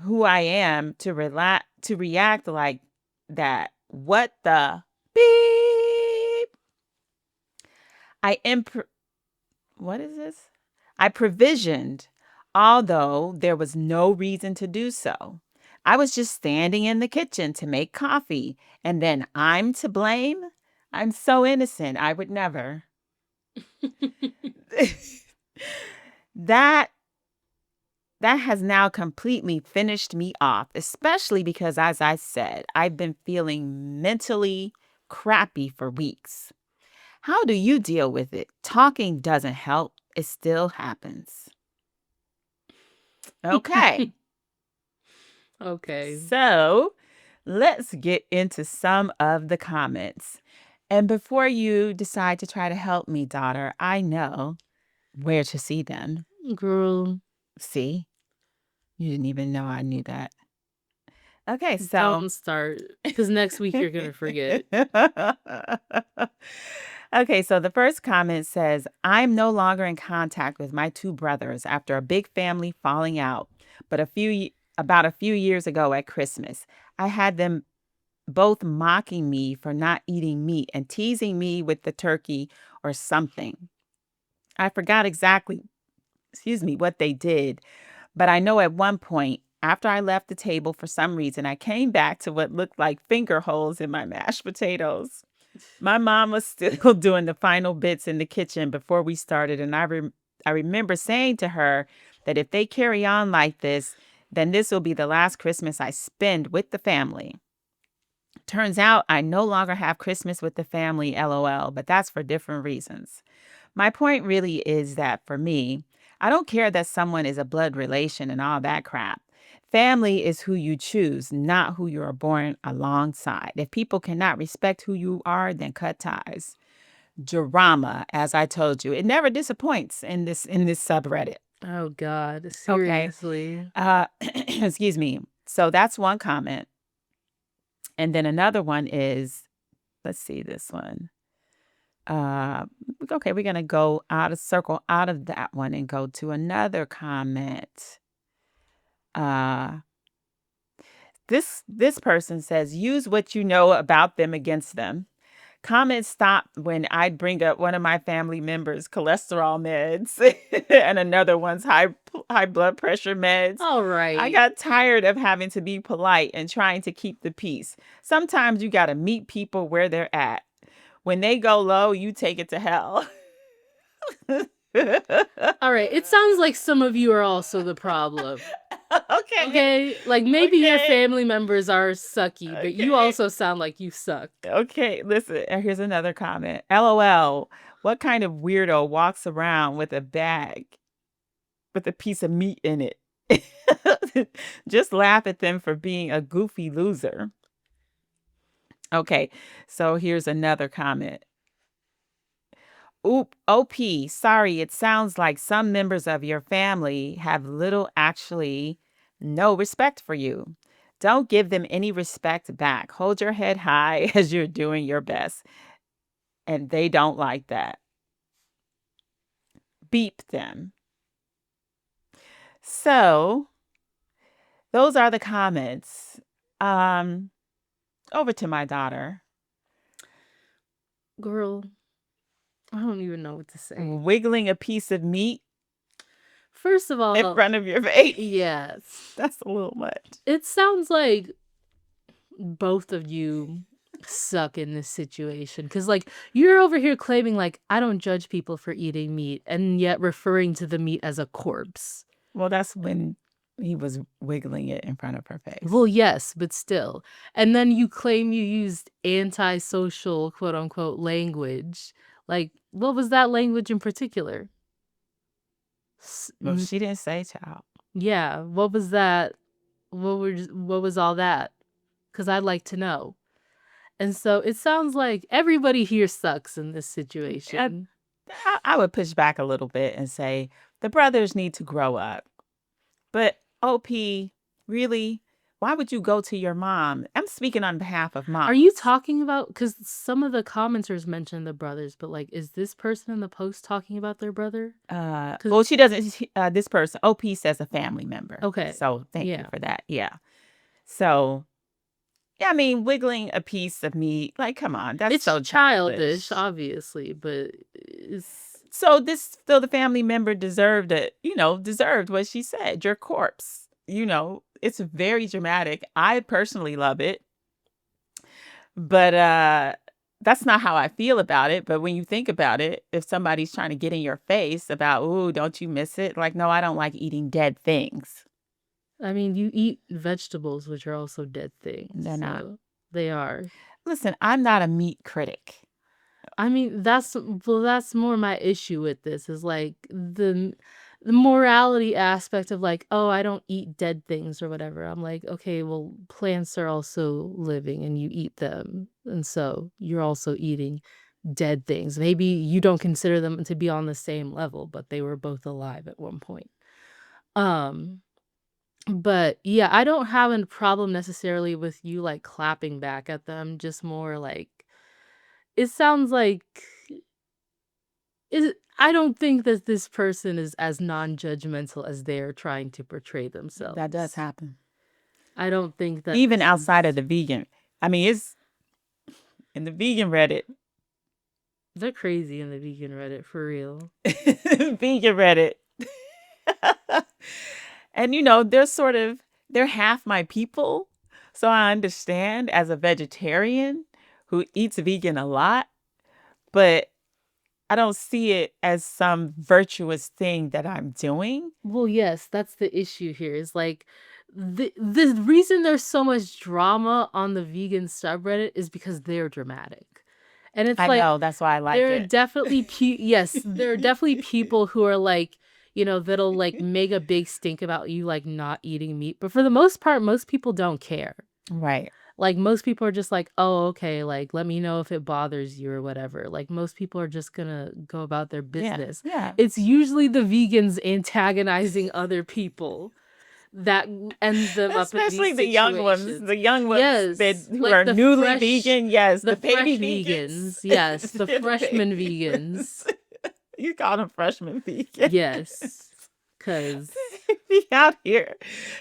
who I am to react like that. What the beep? I imp- what is this? I provisioned, although there was no reason to do so. I was just standing in the kitchen to make coffee, and then I'm to blame? I'm so innocent. I would never. that that has now completely finished me off, especially because as I said, I've been feeling mentally crappy for weeks. How do you deal with it? Talking doesn't help. It still happens. Okay. Okay. So let's get into some of the comments. And before you decide to try to help me, daughter, I know where to see them. Girl, See, you didn't even know I knew that. Okay, so. don't start. Because next week you're going to forget. Okay, so the first comment says, I'm no longer in contact with my two brothers after a big family falling out, but about a few years ago at Christmas, I had them both mocking me for not eating meat and teasing me with the turkey or something. I forgot exactly, what they did, but I know at one point, after I left the table for some reason, I came back to what looked like finger holes in my mashed potatoes. My mom was still doing the final bits in the kitchen before we started, and I remember saying to her that if they carry on like this, then this will be the last Christmas I spend with the family. Turns out I no longer have Christmas with the family, LOL, but that's for different reasons. My point really is that for me, I don't care that someone is a blood relation and all that crap. Family is who you choose, not who you are born alongside. If people cannot respect who you are, then cut ties. Drama, as I told you, it never disappoints in this subreddit. Oh God. Okay. Seriously. Excuse me. So that's one comment. And then another one is, let's see this one. Uh, okay, we're gonna go circle out of that one and go to another comment. Uh, this person says, use what you know about them against them. Comments stopped when I'd bring up one of my family members' cholesterol meds and another one's high blood pressure meds. All I right. got tired of having to be polite and trying to keep the peace. Sometimes you got to meet people where they're at. When they go low, you take it to hell. All right. It sounds like some of you are also the problem. Okay. Okay? Like maybe your Okay. family members are sucky, but you Okay. also sound like you suck. Okay, listen, here's another comment. LOL. What kind of weirdo walks around with a bag with a piece of meat in it? Just laugh at them for being a goofy loser. Okay, so here's another comment. Oop, OP, sorry, it sounds like some members of your family have actually no respect for you. Don't give them any respect back. Hold your head high as you're doing your best. And they don't like that. Beep them. So, those are the comments. Over to my daughter. Girl, I don't even know what to say. Wiggling a piece of meat First of all, in front of your face. yes. That's a little much. It sounds like both of you suck in this situation because like you're over here claiming like I don't judge people for eating meat and yet referring to the meat as a corpse. Well, that's when he was wiggling it in front of her face. Well, yes, but still. And then you claim you used antisocial quote unquote language. Like what was that language in particular? Well, she didn't say child. Yeah, what was that? What was all that? Because I'd like to know. And so it sounds like everybody here sucks in this situation. I would push back a little bit and say the brothers need to grow up. But OP, really? Why would you go to your mom? I'm speaking on behalf of mom. Are you talking about, because some of the commenters mentioned the brothers, but like, is this person in the post talking about their brother? Well, she doesn't. This person, OP, says a family member. Okay. So thank you for that. Yeah. So, yeah, I mean, wiggling a piece of meat, like, come on, that's It's so childish, obviously, but it's... So the family member deserved it, deserved what she said, your corpse. It's very dramatic. I personally love it. But that's not how I feel about it. But when you think about it, if somebody's trying to get in your face about, ooh, don't you miss it? Like, no, I don't like eating dead things. I mean, you eat vegetables, which are also dead things. They're not. They are. Listen, I'm not a meat critic. I mean, that's more my issue with this is like the morality aspect of like, oh, I don't eat dead things or whatever. I'm like, okay, well, plants are also living and you eat them. And so you're also eating dead things. Maybe you don't consider them to be on the same level, but they were both alive at one point. But yeah, I don't have a problem necessarily with you like clapping back at them, just more like it sounds like I don't think that this person is as non-judgmental as they're trying to portray themselves. That does happen. I don't think that even outside of the vegan. I mean, it's in the vegan Reddit. They're crazy in the vegan Reddit, for real. Vegan Reddit. And they're half my people. So I understand as a vegetarian who eats vegan a lot, but I don't see it as some virtuous thing that I'm doing. Well, yes, that's the issue here. Is like the reason there's so much drama on the vegan subreddit is because they're dramatic. And it's I know, that's why I like there it. are definitely there are definitely people who are like, that'll like make a big stink about you like not eating meat. But for the most part, most people don't care. Right. Like most people are just like, oh, okay, like let me know if it bothers you or whatever. Like most people are just gonna go about their business. Yeah. It's usually the vegans antagonizing other people that end them up in especially these the young ones, yes, who like are the newly fresh, vegan. Yes, the baby vegans. Yes, the freshman vegans. You call them freshman vegans. Yes, because they be out here.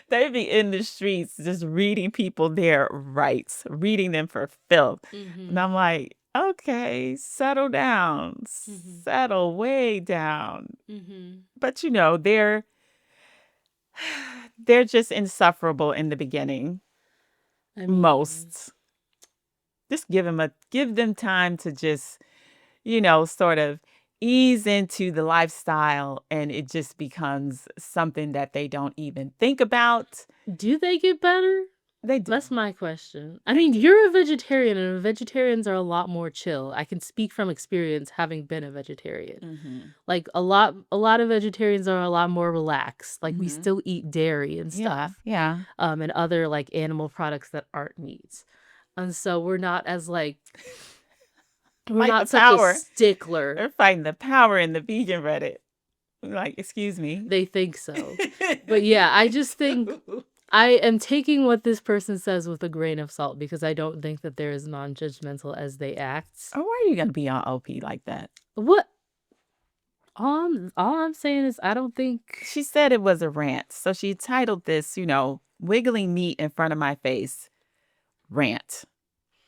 They be in the streets just reading people their rights, reading them for filth. And I'm like, Okay, settle down. Mhm. Settle way down. Mhm. But you know, they're just insufferable in the beginning. I mean, Most. Just give them time to just, sort of ease into the lifestyle, and it just becomes something that they don't even think about. do they get better? They do. That's my question. I They mean, do. you're a vegetarian, and vegetarians are a lot more chill. I can speak from experience having been a vegetarian. Mhm. Like a lot of vegetarians are a lot more relaxed. Like we Mhm. still eat dairy and Yeah, stuff. yeah. And other like animal products that aren't meat. And so we're not as like we're Fight the not such a power. stickler. They're fighting the power in the vegan Reddit. Like, excuse me. They think so. But yeah, I just think I am taking what this person says with a grain of salt because I don't think that they're as non-judgmental as they act. Oh, why are you gonna be on OP like that? What all I'm saying is I don't think She said it was a rant, so she titled this, "Wiggling meat in front of my face rant."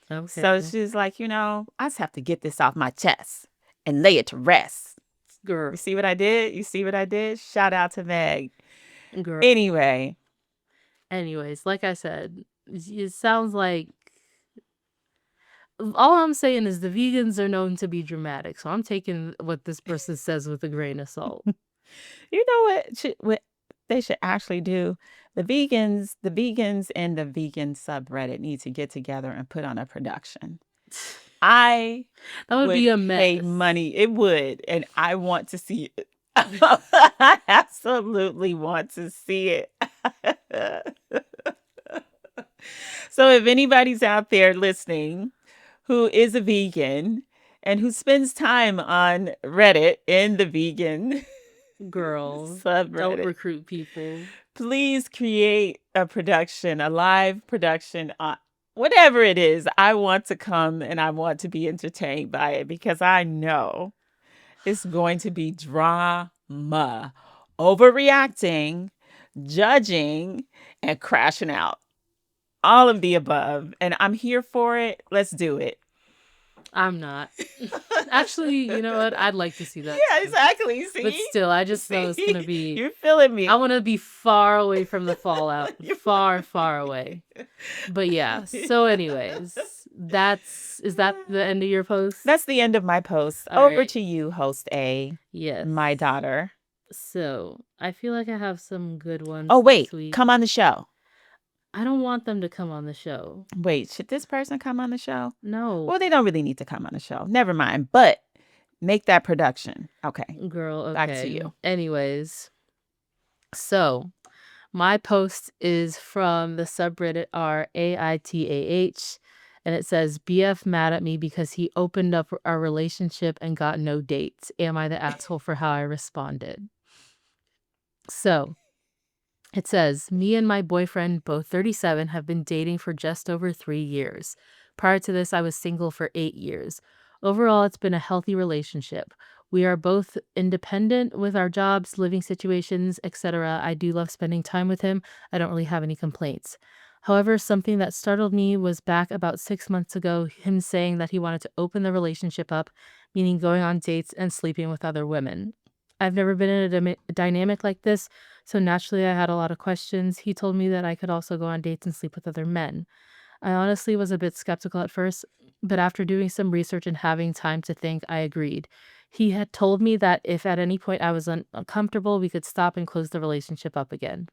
okay, So she's like, I just have to get this off my chest and lay it to rest. girl, You see what I did? You see what I did? Shout out to Meg. girl. Anyway, Anyways, like I said, it sounds like all I'm saying is the vegans are known to be dramatic, so I'm taking what this person says with a grain of salt. you know what they should actually do? The vegans and the vegan subreddit need to get together and put on a production. I That would be would a pay mess. money. It would, and I want to see it. I absolutely want to see it. So if anybody's out there listening who is a vegan and who spends time on Reddit in the vegan Girl, don't subreddit, recruit people. please create a production, a live production on whatever it is. I want to come and I want to be entertained by it because I know it's going to be drama, overreacting, judging, and crashing out. All of the above. And I'm here for it. Let's do it. I'm not. Actually, you know what? I'd like to see that Yeah, too. exactly. But See? still, I just know it's gonna See? be. You're feeling me. I want to be far away from the fallout, far, far away. But yeah. So, anyways, is that the end of your post? That's the end of my post. All Over right. to you, host A, Yes. my daughter. So I feel like I have some good ones Oh, wait. this week. Come on the show. I don't want them to come on the show. Wait, should this person come on the show? No. Well, they don't really need to come on the show. Never mind. But make that production. Okay. Girl, okay. Back to you. Anyways, so my post is from the subreddit RAITAH, and it says, BF mad at me because he opened up our relationship and got no dates. Am I the asshole for how I responded? So it says, me and my boyfriend, both 37, have been dating for just over 3 years. Prior to this, I was single for 8 years. Overall, it's been a healthy relationship. We are both independent with our jobs, living situations, etc. I do love spending time with him. I don't really have any complaints. However, something that startled me was back about 6 months ago, him saying that he wanted to open the relationship up, meaning going on dates and sleeping with other women. I've never been in a dynamic like this, so naturally I had a lot of questions. He told me that I could also go on dates and sleep with other men. I honestly was a bit skeptical at first, but after doing some research and having time to think, I agreed. He had told me that if at any point I was uncomfortable, we could stop and close the relationship up again.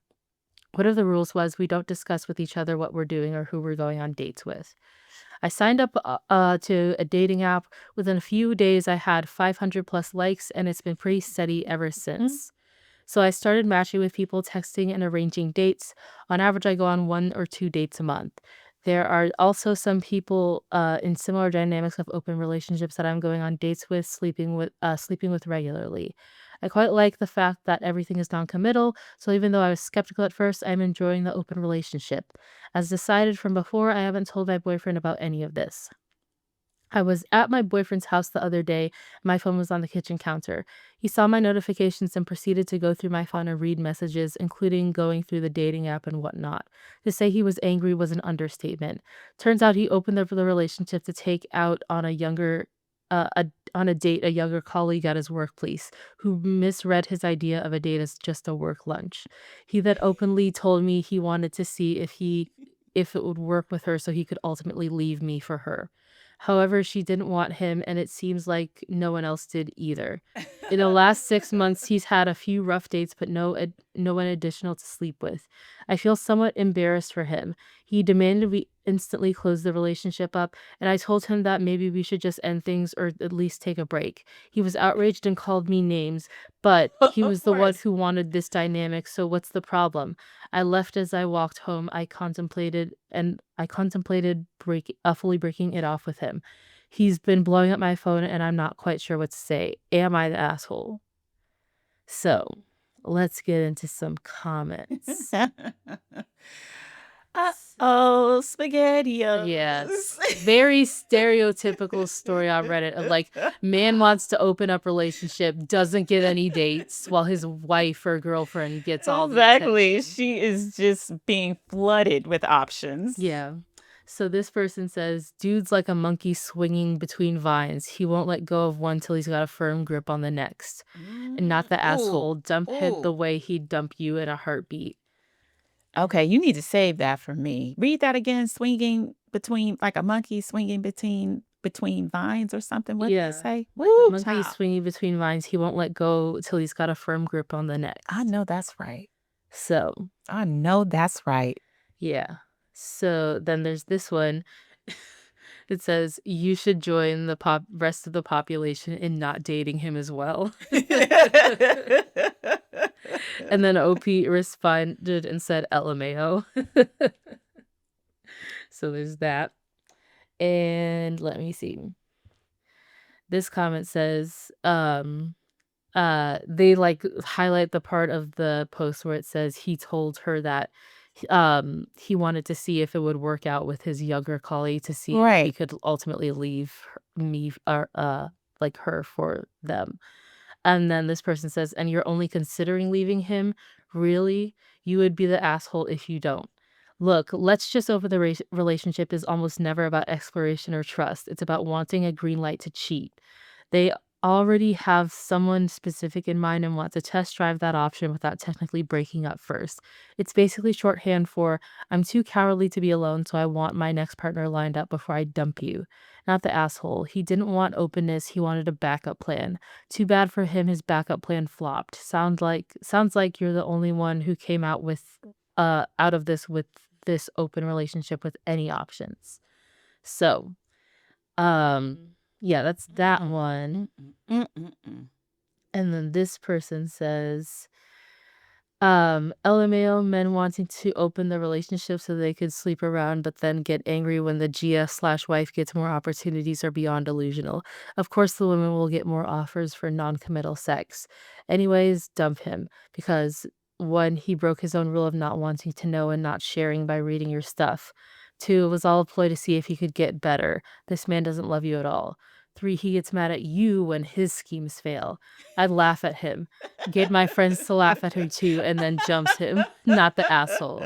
One of the rules was we don't discuss with each other what we're doing or who we're going on dates with. I signed up to a dating app. Within a few days, I had 500 plus likes, and it's been pretty steady ever since. So I started matching with people, texting, and arranging dates. On average, I go on 1 or 2 dates a month. There are also some people in similar dynamics of open relationships that I'm going on dates with, sleeping with regularly. I quite like the fact that everything is non-committal, so even though I was skeptical at first, I'm enjoying the open relationship. As decided from before, I haven't told my boyfriend about any of this. I was at my boyfriend's house the other day. My phone was on the kitchen counter. He saw my notifications and proceeded to go through my phone and read messages, including going through the dating app and whatnot. To say he was angry was an understatement. Turns out he opened up the relationship to take out on a on a date a younger colleague at his workplace who misread his idea of a date as just a work lunch. He then openly told me he wanted to see if it would work with her so he could ultimately leave me for her. However, she didn't want him, and it seems like no one else did either. In the last 6 months, he's had a few rough dates, but no one additional to sleep with. I feel somewhat embarrassed for him. He demanded we instantly close the relationship up, and I told him that maybe we should just end things or at least take a break. He was outraged and called me names, but he Of was the one course. who wanted this dynamic, so what's the problem? I left as I walked home. I contemplated fully breaking it off with him. He's been blowing up my phone and I'm not quite sure what to say. Am I the asshole? So, let's get into some comments. Uh-oh, Yeah, SpaghettiOs. very stereotypical story on Reddit of like man wants to open up relationship, doesn't get any dates while his wife or girlfriend gets all the Exactly. attention. She is just being flooded with options. Yeah. So this person says, dude's like a monkey swinging between vines. He won't let go of one till he's got a firm grip on the next. And not the Ooh, asshole. Dump him the ooh. way he'd dump you in a heartbeat. Okay, you need to save that for me. Read that again. Swinging between, like a monkey swinging between vines or something. What did it Yeah. say? Like a Woo, monkey child. swinging between vines. He won't let go till he's got a firm grip on the I next. know that's right. So, I know that's right. yeah. So then there's this one. It says, you should join the rest of the population in not dating him as well. And then OP responded and said, LMAO. So there's that. And let me see. This comment says, they like highlight the part of the post where it says he told her that he wanted to see if it would work out with his younger colleague to see if he Right. could ultimately leave me or like her for them. And then this person says, "And you're only considering leaving him? Really? You would be the asshole if you don't." Look, let's just over the relationship is almost never about exploration or trust. It's about wanting a green light to cheat. They already have someone specific in mind and want to test drive that option without technically breaking up first. It's basically shorthand for I'm too cowardly to be alone, so I want my next partner lined up before I dump you. Not the asshole. He didn't want openness, he wanted a backup plan. Too bad for him his backup plan flopped. Sounds like you're the only one who came out of this with this open relationship with any options. So, yeah, that's that one. And then this person says, LMAO, men wanting to open the relationship so they could sleep around, but then get angry when the GF/wife gets more opportunities are beyond delusional. Of course, the women will get more offers for non-committal sex. Anyways, dump him because one, he broke his own rule of not wanting to know and not sharing by reading your stuff. Two, it was all a ploy to see if he could get better. This man doesn't love you at all. Three, he gets mad at you when his schemes fail. I'd laugh at him. Get my friends to laugh at her too, and then jumps him, not the asshole.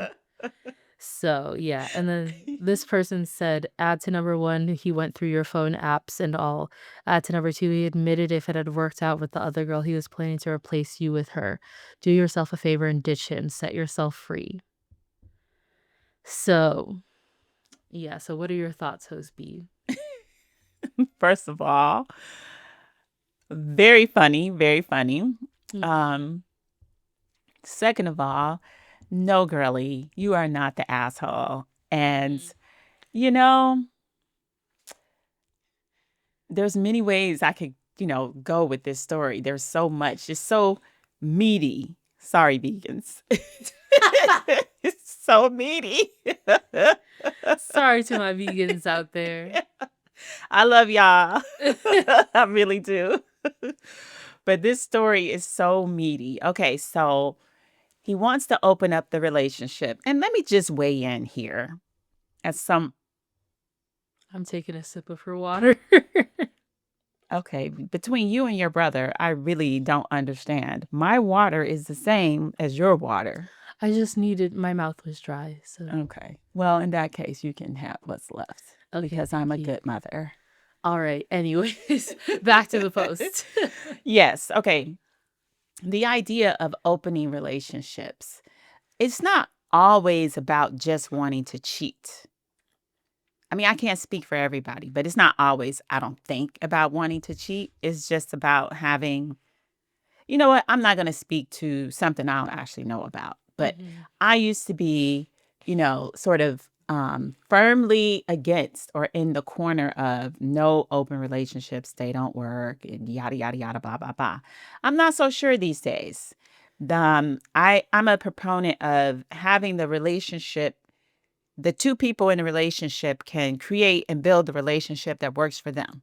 So, yeah, and then this person said, add to number 1, he went through your phone apps and all. Add to number 2, he admitted if it had worked out with the other girl, he was planning to replace you with her. Do yourself a favor and ditch him. Set yourself free. So, yeah, so what are your thoughts, Host B? First of all, very funny, very funny. Mhm. Second of all, no, girly, you are not the asshole. And, you know, there's many ways I could, go with this story. There's so much. It's so meaty. Sorry, vegans. It's so meaty. Sorry to my vegans out there. I love y'all. I really do. But this story is so meaty. Okay, so he wants to open up the relationship. And let me just weigh in here as some I'm taking a sip of her water. Okay, between you and your brother, I really don't understand. My water is the same as your water. I just needed, my mouth was dry. So, Okay. Well, in that case, you can have what's left okay, because I'm a thank you. good mother. All right. Anyways, back to the post. Yes. Okay. The idea of opening relationships, it's not always about just wanting to cheat. I mean, I can't speak for everybody, but it's not always, I don't think, about wanting to cheat. It's just about having, you know what? I'm not going to speak to something I don't actually know about, but Mhm. I used to be, sort of firmly against or in the corner of no open relationships. They don't work and yada, yada, yada, blah, blah, blah. I'm not so sure these days. I'm a proponent of having the relationship. The two people in a relationship can create and build the relationship that works for them,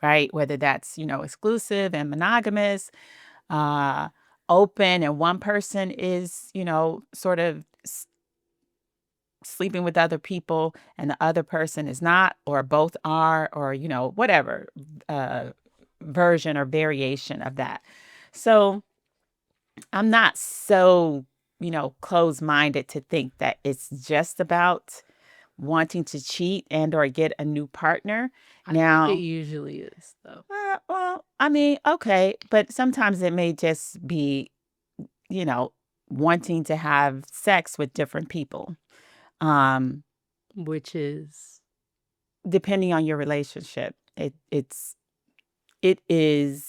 right? Whether that's, exclusive and monogamous, uh, open, and one person is, sort of sleeping with other people and the other person is not, or both are, or, whatever uh, version or variation of that. So I'm not so, closed minded to think that it's just about wanting to cheat and or get a new partner. I think it Now, usually is, though. well, I mean, okay, but sometimes it may just be, you know, wanting to have sex with different people. Um, Which is, Depending on your relationship, it is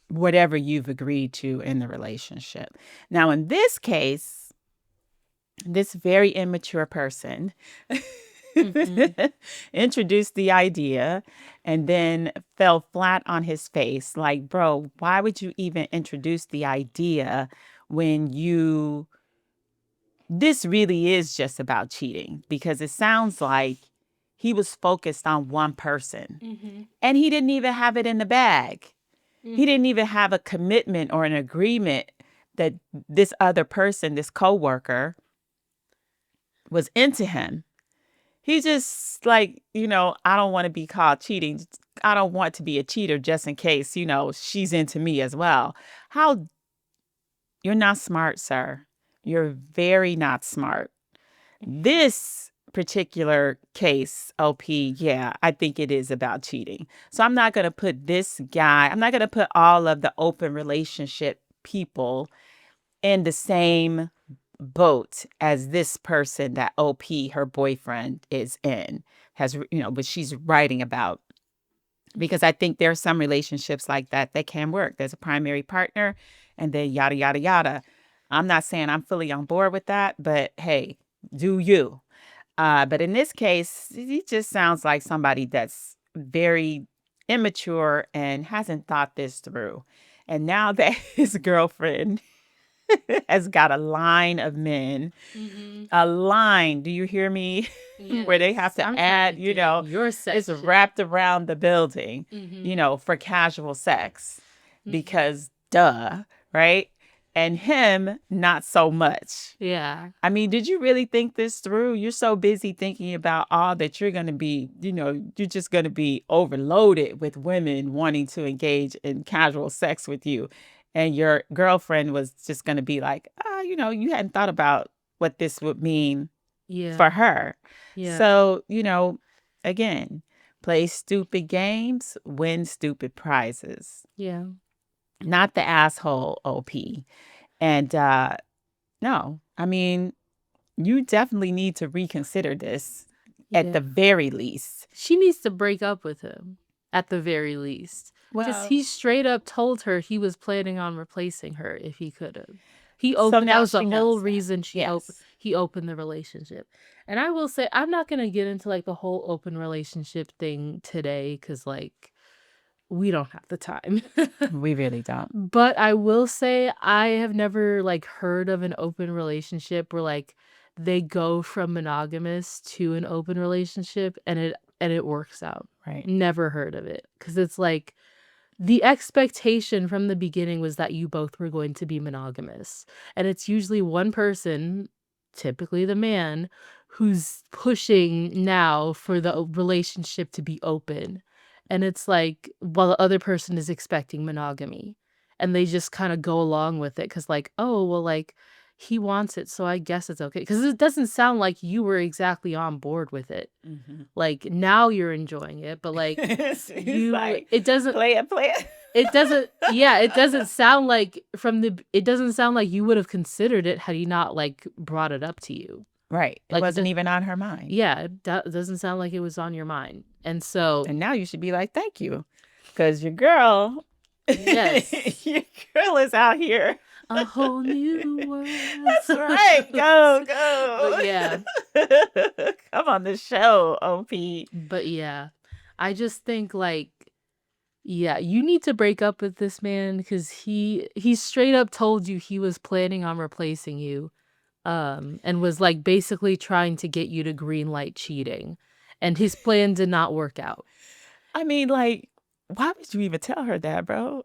whatever you've agreed to in the relationship. Now, in this case, this very immature person mhm. introduced the idea and then fell flat on his face. Like, bro, why would you even introduce the idea when this really is just about cheating? Because it sounds like he was focused on one person Mhm. and he didn't even have it in the bag. He Mhm. didn't even have a commitment or an agreement that this other person, this coworker, was into him. He just like, I don't want to be called cheating. I don't want to be a cheater just in case, she's into me as well. How You're not smart, sir. You're very not smart. This particular case, OP, yeah, I think it is about cheating. So I'm not going to put this guy, I'm not going to put all of the open relationship people in the same boat as this person that OP, her boyfriend, is in, but she's writing about. Because I think there are some relationships like that can work. There's a primary partner and then yada, yada, yada. I'm not saying I'm fully on board with that, but hey, do you? But in this case, he just sounds like somebody that's very immature and hasn't thought this through. And now that his girlfriend has got a line of men, Mhm. a line, do you hear me? Where they have Yes. to I'm trying to add, get in your it's section. wrapped around the building, Mhm. for casual sex Mhm. because duh, right? And him, not so much. Yeah. I mean, did you really think this through? You're so busy thinking about all that you're going to be, you're just going to be overloaded with women wanting to engage in casual sex with you. And your girlfriend was just going to be like, you hadn't thought about what this would mean Yeah. for her. Yeah. So, again, play stupid games, win stupid prizes. Yeah. Not the asshole OP. And no, I mean, you definitely need to reconsider this at Yeah. the very least. She needs to break up with him at the very least. Because Well, he straight up told her he was planning on replacing her if he could have. so That now was the she whole knows that. reason Yes. he opened the relationship. And I will say, I'm not gonna get into like the whole open relationship thing today, because like we don't have the time. We really don't. But I will say I have never like heard of an open relationship where like they go from monogamous to an open relationship and it works out. Right. Never heard of it, cuz it's like the expectation from the beginning was that you both were going to be monogamous. And it's usually one person, typically the man, who's pushing now for the relationship to be open. And it's like, while the other person is expecting monogamy. And they just kind of go along with it because, like, oh, well, like, he wants it, so I guess it's okay. Because it doesn't sound like you were exactly on board with it. Like, now you're enjoying it, but, like, Like, it doesn't, play it. it doesn't, yeah, it doesn't sound like it doesn't sound like you would have considered it had he not, like, brought it up to you. Right. It Like, wasn't even on her mind. Yeah, it doesn't sound like it was on your mind. And so, And now you should be like, thank you. Because your girl, yes, your girl is out here. a whole new world. That's right. Go. But yeah, Come on the show, OP. but yeah, I just think, like, yeah, you need to break up with this man because he straight up told you he was planning on replacing you, and was, like, basically trying to get you to green light cheating, and his plan did not work out. I mean, like, why would you even tell her that, bro?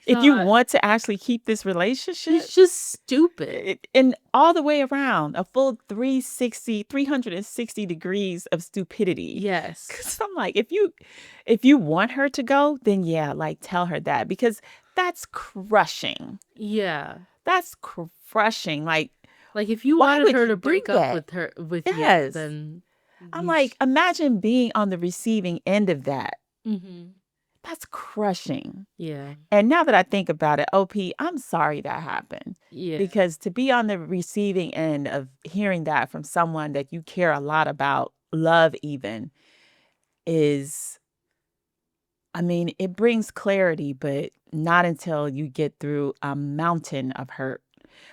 If you want to actually keep this relationship, He's just stupid. And all the way around, a full 360 degrees of stupidity. Yes. Because I'm like, if you want her to go, then yeah, like, tell her that, because that's crushing. Yeah. That's crushing. Like if you why wanted would her you to do break that? up with Yes. you, then I'm like, imagine being on the receiving end of that. mm-hmm. That's crushing. Yeah. And now that I think about it, OP, I'm sorry that happened. Yeah. Because to be on the receiving end of hearing that from someone that you care a lot about, love even, is, I mean, it brings clarity, but not until you get through a mountain of hurt.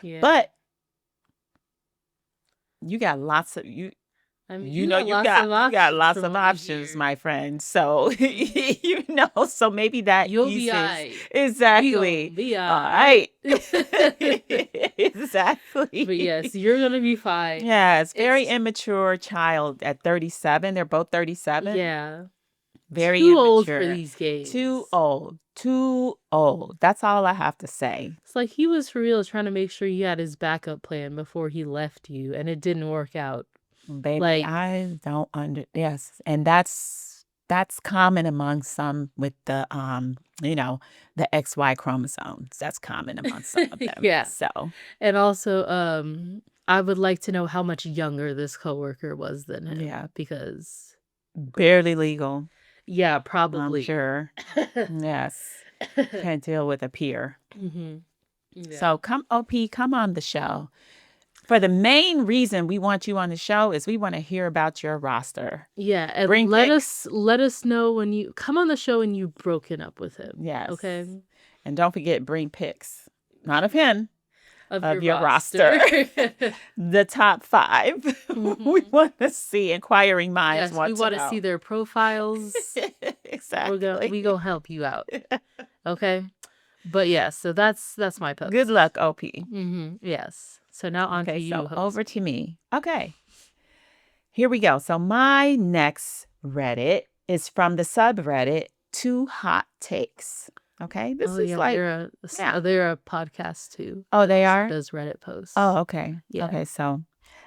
Yeah. But you got lots of you got lots of options, my friend. So so maybe that you'll piece be is right. exactly be all right. Exactly. But yes, you're gonna be fine. Yes, very immature child at 37. They're both 37. Yeah. Very too immature. old for these games. Too old. That's all I have to say. It's like he was for real trying to make sure he had his backup plan before he left you, and it didn't work out. Baby, like, I don't yes. And that's common among some with the the XY chromosomes. That's common among some of them. Yeah. So, and also I would like to know how much younger this coworker was than him. Yeah. Because barely legal. Yeah, probably. I'm sure. Yes. Can't deal with a peer. Mm-hmm. Yeah. So OP, come on the show. For the main reason we want you on the show is we want to hear about your roster. Yeah, and let us know when you come on the show and you've broken up with him. Yes. Okay. And don't forget, bring pics. Not of him. Of your roster. The top 5. Mm-hmm. We want to see. Inquiring minds want to know. We want to see their profiles. Exactly. We go help you out. Okay. But yeah, so that's my post. Good luck, OP. Mm-hmm. Yes. So now on to you. So over to me. Okay. Here we go. So my next Reddit is from the subreddit 2 Hot Takes. Okay. This is they're a podcast too. Oh, they are? Does Reddit posts. Oh, okay. Yeah. Okay. So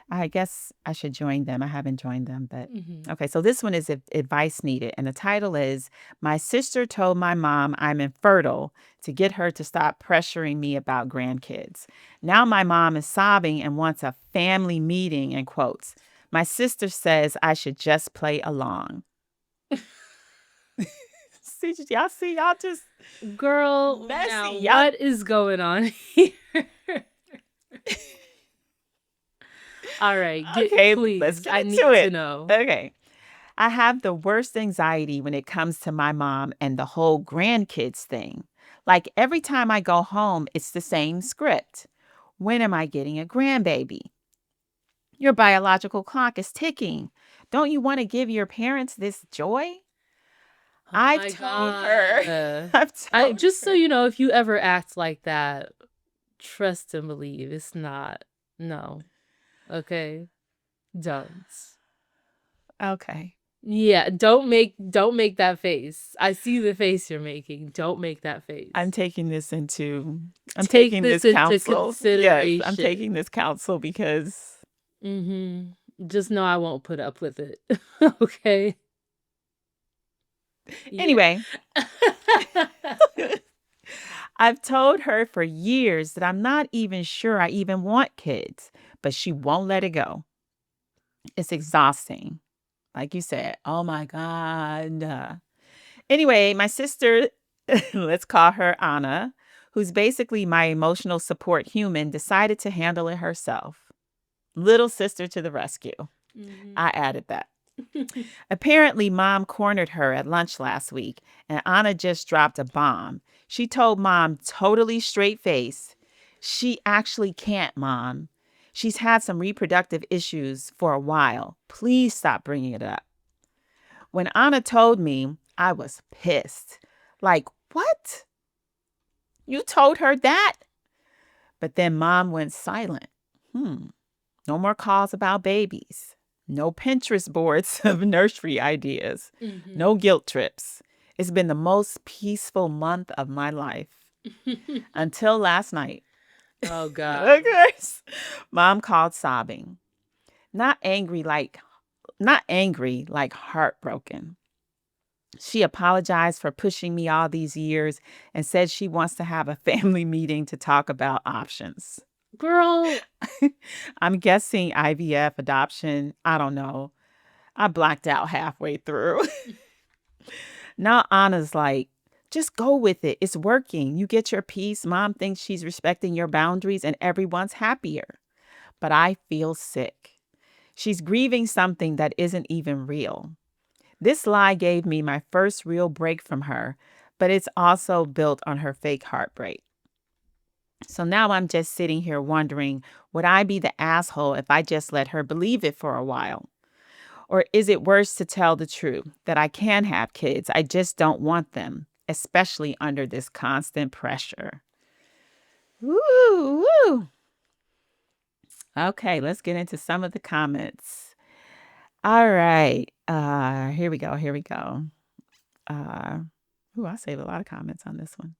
I guess I should join them. I haven't joined them, but okay. So this one is advice needed. And the title is, my sister told my mom I'm infertile to get her to stop pressuring me about grandkids. Now my mom is sobbing and wants a family meeting, in quotes. My sister says I should just play along. Y'all just girl messy. Now, what is going on here? All right. Please. Let's get I into need it. to know. Okay. I have the worst anxiety when it comes to my mom and the whole grandkids thing. Like every time I go home, it's the same script. When am I getting a grandbaby? Your biological clock is ticking. Don't you want to give your parents this joy? I've told her. Just so you know, if you ever act like that, trust and believe it's not. No. Okay. Don't. Okay. Yeah, don't make that face. I see the face you're making. Don't make that face. I'm taking this into counsel. Consideration. Yes, I'm taking this counsel because Just know I won't put up with it. Okay? Yeah. Anyway, I've told her for years that I'm not even sure I even want kids, but she won't let it go. It's exhausting. Like you said, oh my God. Anyway, my sister, let's call her Anna, who's basically my emotional support human, decided to handle it herself. Little sister to the rescue. I added that. Apparently, mom cornered her at lunch last week, and Anna just dropped a bomb. She told mom, totally straight face, she actually can't, mom. She's had some reproductive issues for a while. Please stop bringing it up. When Anna told me, I was pissed. Like, what? You told her that? But then mom went silent. No more calls about babies. No Pinterest boards of nursery ideas. No guilt trips. It's been the most peaceful month of my life. Until last night. Oh, God. Okay. Mom called sobbing. Not angry like heartbroken. She apologized for pushing me all these years and said she wants to have a family meeting to talk about options. Girl. I'm guessing IVF, adoption. I don't know. I blacked out halfway through. Now Anna's like, just go with it. It's working. You get your peace. Mom thinks she's respecting your boundaries and everyone's happier. But I feel sick. She's grieving something that isn't even real. This lie gave me my first real break from her, but it's also built on her fake heartbreak. So now I'm just sitting here wondering, would I be the asshole if I just let her believe it for a while? Or is it worse to tell the truth that I can have kids? I just don't want them, especially under this constant pressure. Woo, woo. Okay, let's get into some of the comments. All right. Here we go. Here we go. I saved a lot of comments on this one.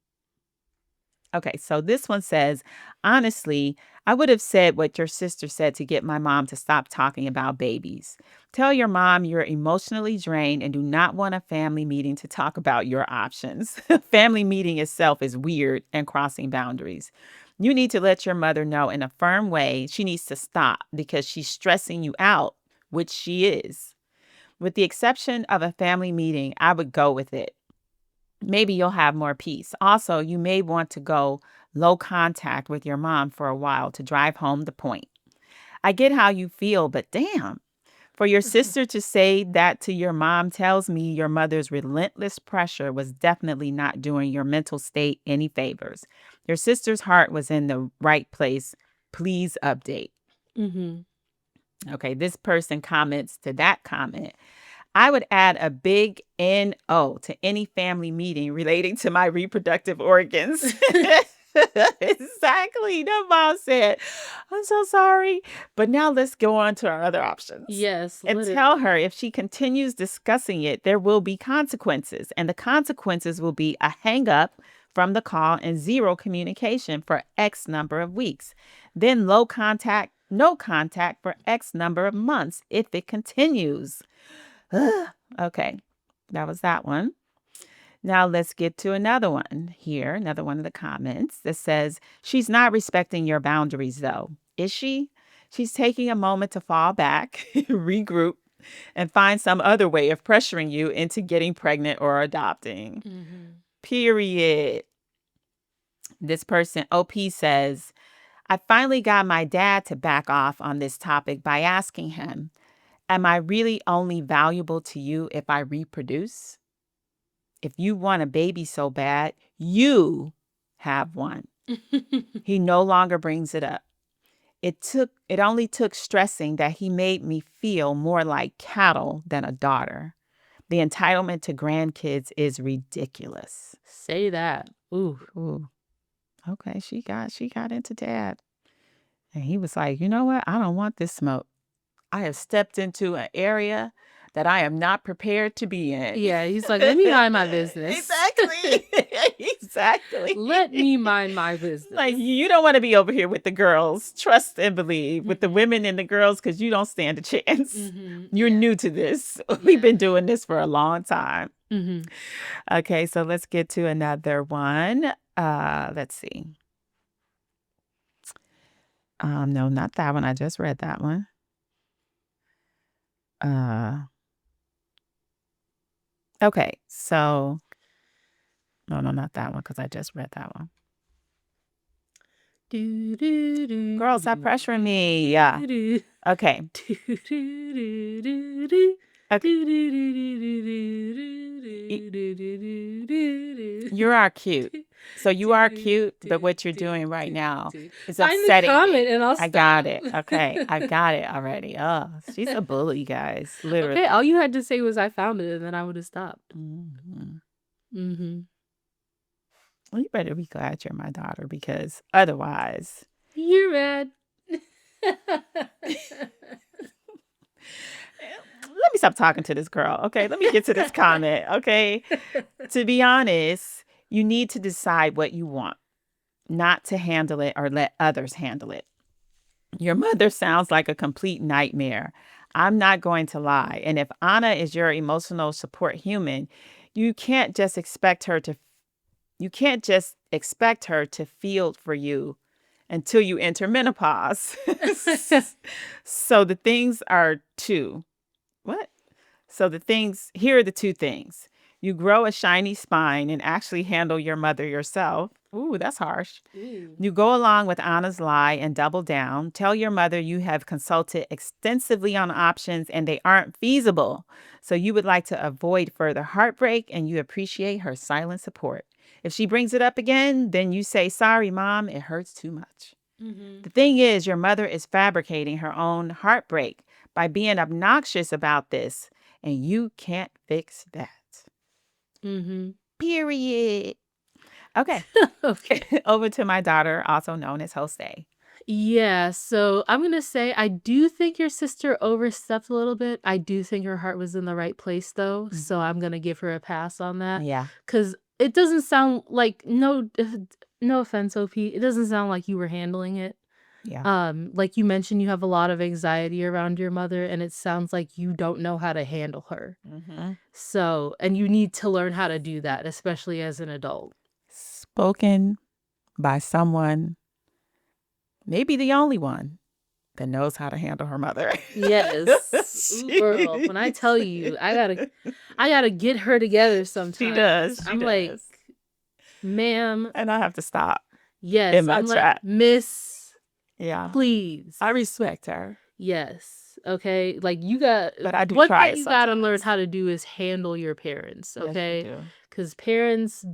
Okay, so this one says, honestly, I would have said what your sister said to get my mom to stop talking about babies. Tell your mom you're emotionally drained and do not want a family meeting to talk about your options. Family meeting itself is weird and crossing boundaries. You need to let your mother know in a firm way she needs to stop because she's stressing you out, which she is. With the exception of a family meeting, I would go with it. Maybe you'll have more peace. Also, you may want to go low contact with your mom for a while to drive home the point. I get how you feel, but damn. For your sister to say that to your mom tells me your mother's relentless pressure was definitely not doing your mental state any favors. Your sister's heart was in the right place. Please update. Okay, this person comments to that comment. I would add a big NO to any family meeting relating to my reproductive organs. Exactly. The mom said, I'm so sorry. But now let's go on to our other options. Yes. And tell her if she continues discussing it, there will be consequences. And the consequences will be a hang up from the call and zero communication for X number of weeks. Then low contact, no contact for X number of months if it continues. Okay, that was that one. Now let's get to another one here, another one of the comments that says, she's not respecting your boundaries though, is she? She's taking a moment to fall back, regroup, and find some other way of pressuring you into getting pregnant or adopting. Period. This person, OP, says, I finally got my dad to back off on this topic by asking him, am I really only valuable to you if I reproduce? If you want a baby so bad, you have one. He no longer brings it up. It only took stressing that he made me feel more like cattle than a daughter. The entitlement to grandkids is ridiculous. Say that. Ooh. Okay, she got into dad. And he was like, you know what? I don't want this smoke. I have stepped into an area that I am not prepared to be in. Yeah, he's like, let me mind my business. Exactly. Exactly. Let me mind my business. Like, you don't want to be over here with the girls, trust and believe, with the women and the girls, because you don't stand a chance. You're new to this. We've been doing this for a long time. Okay, so let's get to another one. Let's see. No, not that one. I just read that one. Okay, so no, not that one, because I just read that one. Girl, stop pressuring me. Yeah. Okay. You are cute. So you are cute, but what you're doing right now is upsetting me. And I got it. Okay. I got it already. Oh, she's a bully, guys. Literally. Okay, all you had to say was I found it, and then I would have stopped. Well, you better be glad you're my daughter, because otherwise... You're mad. Let me stop talking to this girl. Okay, let me get to this comment. Okay, to be honest, you need to decide what you want, not to handle it or let others handle it. Your mother sounds like a complete nightmare. I'm not going to lie. And if Anna is your emotional support human, you can't just expect her to feel for you until you enter menopause. So the things are two. What? So here are the two things. You grow a shiny spine and actually handle your mother yourself. Ooh, that's harsh. You go along with Anna's lie and double down. Tell your mother you have consulted extensively on options and they aren't feasible. So you would like to avoid further heartbreak and you appreciate her silent support. If she brings it up again, then you say, sorry, Mom, it hurts too much. The thing is, your mother is fabricating her own heartbreak by being obnoxious about this, and you can't fix that. Period. Okay. Okay. Over to my daughter, also known as Jose. Yeah, so I'm going to say I do think your sister overstepped a little bit. I do think her heart was in the right place, though. So I'm going to give her a pass on that. Yeah. Because it doesn't sound like, no offense, OP, it doesn't sound like you were handling it. Yeah. Like you mentioned, you have a lot of anxiety around your mother, and it sounds like you don't know how to handle her. So, and you need to learn how to do that, especially as an adult. Spoken by someone, maybe the only one, that knows how to handle her mother. Yes. Ooh, girl, when I tell you, I gotta get her together sometimes. She does. I'm like, ma'am. And I have to stop. Yes. In my I'm trap. like, Miss. Yeah. Please. I respect her. Yes. Okay. Like you got. But I do one try. Thing you gotta learn how to do is handle your parents. Okay. Because parents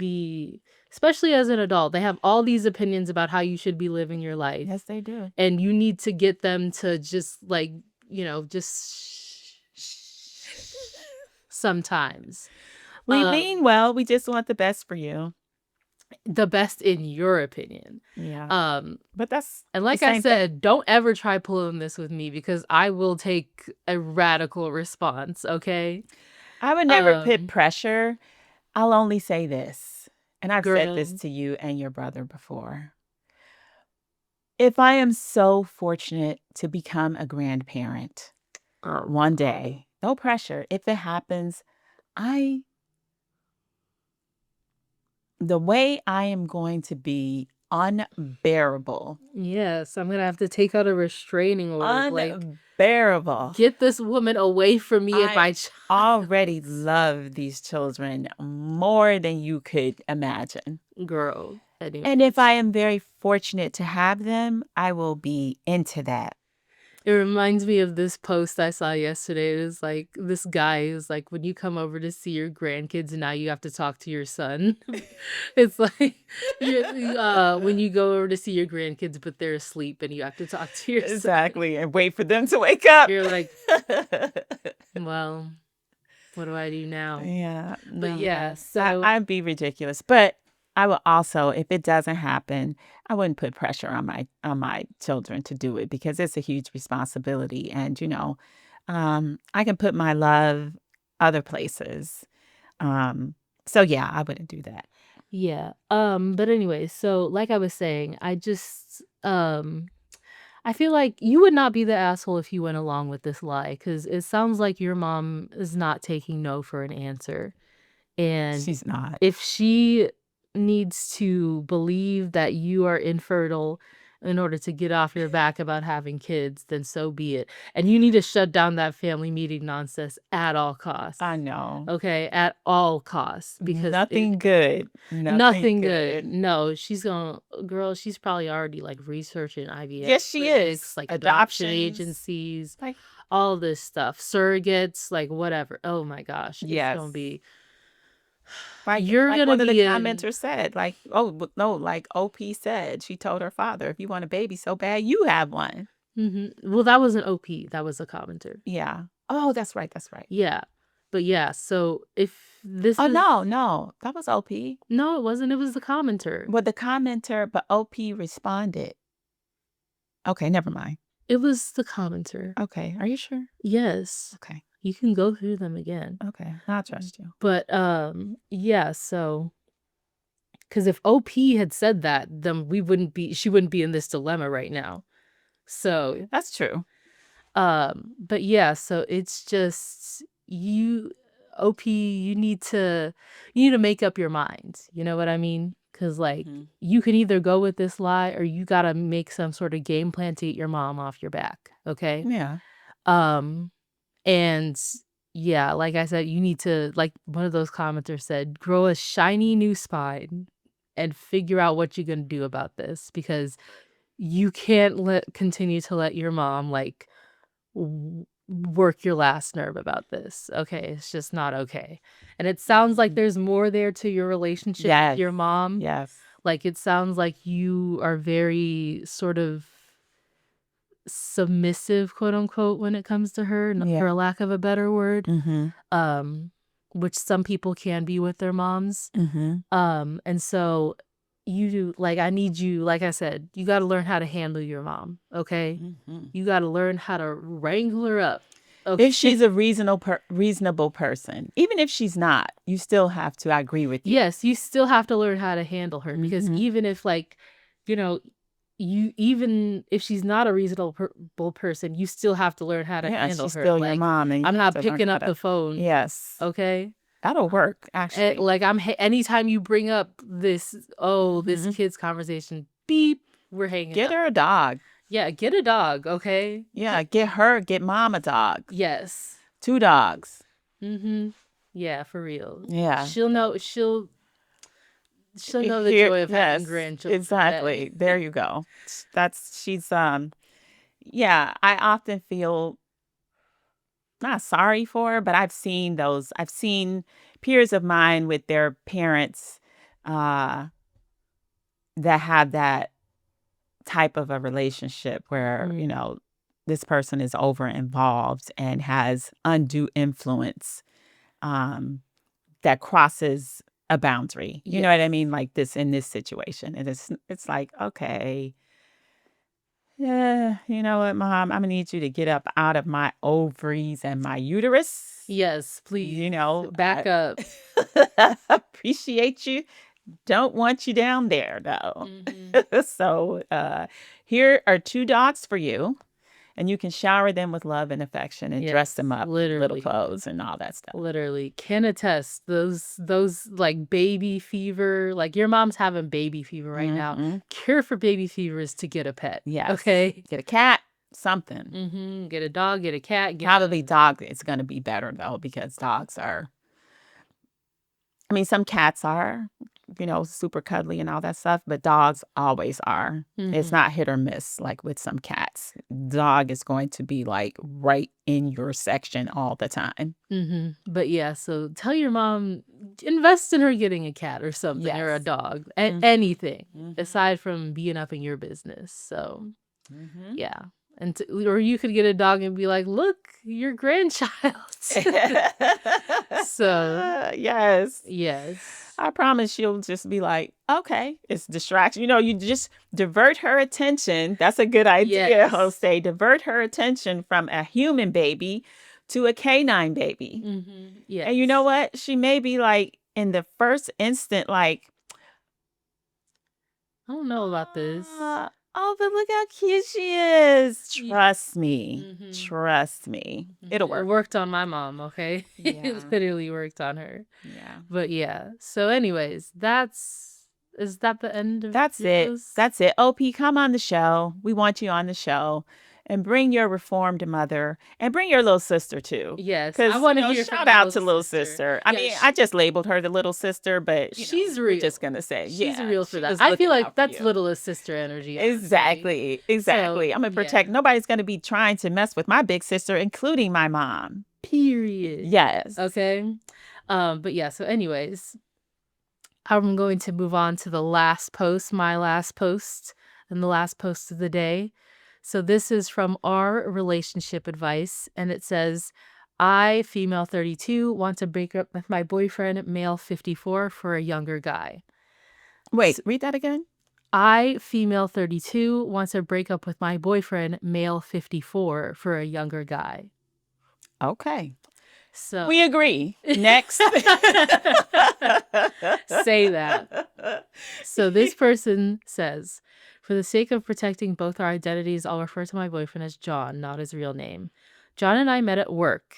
especially as an adult, they have all these opinions about how you should be living your life. Yes, they do. And you need to get them to just sometimes. We mean well. We just want the best for you. The best in your opinion. Yeah. But that's... And like I said, don't ever try pulling this with me because I will take a radical response, okay? I would never put pressure. I'll only say this, and I've said this to you and your brother before. If I am so fortunate to become a grandparent one day, no pressure. If it happens, the way I am going to be unbearable. Yes, I'm going to have to take out a restraining order. Unbearable. Get this woman away from me and my child. I already love these children more than you could imagine. Girl. Anyway. And if I am very fortunate to have them, I will be into that. It reminds me of this post I saw yesterday. It was like this guy who's like, when you come over to see your grandkids, now you have to talk to your son. It's like when you go over to see your grandkids, but they're asleep and you have to talk to your son. Exactly. And wait for them to wake up. You're like, well, what do I do now? Yeah. But yeah, so I'd be ridiculous. But I will also, if it doesn't happen, I wouldn't put pressure on my children to do it because it's a huge responsibility. And, I can put my love other places. So yeah, I wouldn't do that. Yeah. But anyway, so like I was saying, I feel like you would not be the asshole if you went along with this lie, because it sounds like your mom is not taking no for an answer. And She's not. if she needs to believe that you are infertile in order to get off your back about having kids, then so be it. And you need to shut down that family meeting nonsense at all costs. I know. Okay, at all costs, because Nothing good. nothing good. No, she's probably already like researching IVF Yes, she clinics, is. like adoption Adoptions. agencies, Like, all this stuff, surrogates, like whatever. Oh my gosh, it's yes. gonna be. Like You're gonna one of the be in. commenters said, like, oh no, like OP said, she told her father, if you want a baby so bad, you have one. Well, that wasn't OP. That was a commenter. Yeah. Oh, that's right. That's right. Yeah, but yeah. So if this Oh is no, that was OP. no, it wasn't. It was the commenter. Well, the commenter, but OP responded. Okay, never mind. It was the commenter. Okay, are you sure? Yes. Okay. You can go through them again. Okay, I'll trust you. But yeah. So, because if OP had said that, then she wouldn't be in this dilemma right now. So That's true. but yeah, so it's just OP, you need to make up your mind. You know what I mean? Because like you can either go with this lie or you gotta make some sort of game plan to get your mom off your back. Okay. Yeah. And yeah, like I said, you need to, like one of those commenters said, grow a shiny new spine and figure out what you're gonna do about this, because you can't continue to let your mom like work your last nerve about this. Okay, it's just not okay. And it sounds like there's more there to your relationship with your mom. Yes. Like it sounds like you are very sort of submissive, quote unquote, when it comes to her, for lack of a better word. Which some people can be with their moms. And so I need you, like I said, you got to learn how to handle your mom. Okay. You got to learn how to wrangle her up. Okay? If she's a reasonable person, even if she's not, you still have to. I agree with you. Yes, you still have to learn how to handle her, because even if even if she's not a reasonable person, you still have to learn how to handle she's her. still Like, your mom, and I'm not picking up the phone. Yes. Okay. That'll work, actually. Like anytime you bring up this kid's conversation, beep, we're hanging up. Get her a dog. Yeah, get a dog, okay? Yeah, get mom a dog. Yes. 2 dogs. Yeah, for real. Yeah. She'll know the joy of having grandchildren. Exactly. There you go. She's yeah, I often feel not sorry for her, but I've seen peers of mine with their parents that have that type of a relationship where, this person is over involved and has undue influence that crosses a boundary. You know what I mean? Like this in this situation. And it's like, okay, yeah, you know what, Mom? I'm gonna need you to get up out of my ovaries and my uterus. Yes, please. Back I up. appreciate you. Don't want you down there, though. So here are 2 dogs for you. And you can shower them with love and affection and dress them up, little clothes and all that stuff. Literally. Can attest those like baby fever, like your mom's having baby fever right now. Cure for baby fever is to get a pet. Yes. Okay. Get a cat, something. Get a dog, get a cat. Probably dog is going to be better, though, because dogs are, some cats are, super cuddly and all that stuff, but dogs always are. It's not hit or miss like with some cats. Dog is going to be like right in your section all the time. But yeah, so tell your mom, invest in her getting a cat or something, or a dog, anything aside from being up in your business. So yeah. And or you could get a dog and be like, look, your grandchild. So yes. I promise you'll just be like, okay, it's distraction. You just divert her attention. That's a good idea, Yes. Jose. Divert her attention from a human baby to a canine baby. Yes. And you know what? She may be like, in the first instant, like, I don't know about this. oh, but look how cute she is. Trust me. Mhm. Trust me. It'll work. It worked on my mom, okay? Yeah. It literally worked on her. Yeah. But yeah. So anyways, is that the end of That's it. yours? That's it. OP, come on the show. We want you on the show. And bring your reformed mother and bring your little sister too. Yes, Because I want to hear from shout the out to little sister. I Yeah, mean, I just labeled her the little sister, but she's we're real. just gonna say, She's yeah, real she for that. was I feel looking like out for that's you. littlest sister energy. honestly. Exactly. Exactly. I'm gonna protect. Nobody's gonna be trying to mess with my big sister, including my mom. Period. Yes. Okay. But yeah, so anyways, I'm going to move on to the last post, my last post, and the last post of the day. So this is from our relationship advice, and it says, I, female 32, want to break up with my boyfriend, male 54, for a younger guy. Wait, read that again. I, female 32, want to break up with my boyfriend, male 54, for a younger guy. Okay. So we agree. Next. Say that. So this person says, for the sake of protecting both our identities, I'll refer to my boyfriend as John, not his real name. John and I met at work,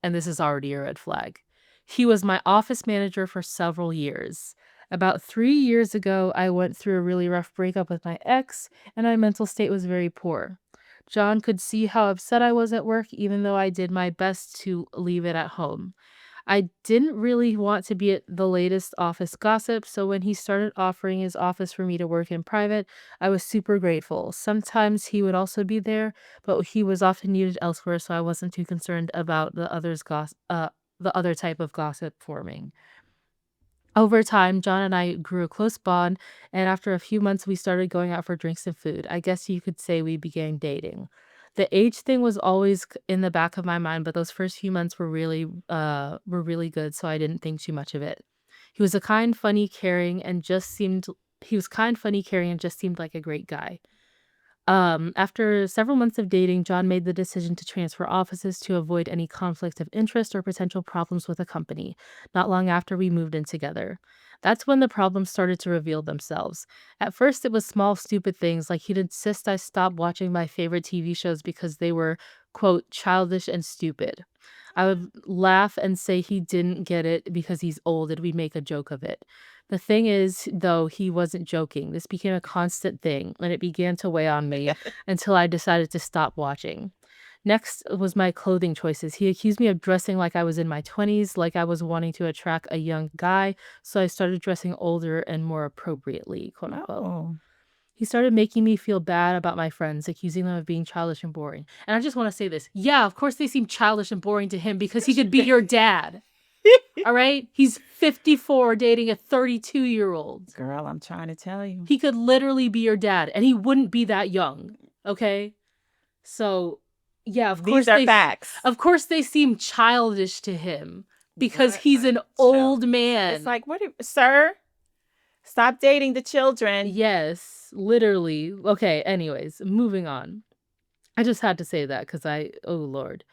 and this is already a red flag. He was my office manager for several years. About 3 years ago, I went through a really rough breakup with my ex, and my mental state was very poor. John could see how upset I was at work, even though I did my best to leave it at home. I didn't really want to be at the latest office gossip, so when he started offering his office for me to work in private, I was super grateful. Sometimes he would also be there, but he was often needed elsewhere, so I wasn't too concerned about the other type of gossip forming. Over time, John and I grew a close bond, and after a few months, we started going out for drinks and food. I guess you could say we began dating. The age thing was always in the back of my mind, but those first few months were really good, so I didn't think too much of it. He was kind, funny, caring, and just seemed like a great guy. After several months of dating, John made the decision to transfer offices to avoid any conflict of interest or potential problems with the company. Not long after we moved in together. That's when the problems started to reveal themselves. At first, it was small, stupid things like he'd insist I stop watching my favorite TV shows because they were, quote, childish and stupid. I would laugh and say he didn't get it because he's old and we'd make a joke of it. The thing is, though, he wasn't joking. This became a constant thing, and it began to weigh on me until I decided to stop watching. Next was my clothing choices. He accused me of dressing like I was in my 20s, like I was wanting to attract a young guy, so I started dressing older and more appropriately, quote unquote. Oh. He started making me feel bad about my friends, accusing them of being childish and boring. And I just want to say this. Yeah, of course they seem childish and boring to him because he could be your dad. All right? He's 54 dating a 32-year-old. Girl, I'm trying to tell you. He could literally be your dad, and he wouldn't be that young. Okay? So, yeah, of course these are facts. Of course they seem childish to him because he's an old man. It's like, sir? Stop dating the children. Yes, literally. Okay, anyways, moving on. I just had to say that because oh Lord.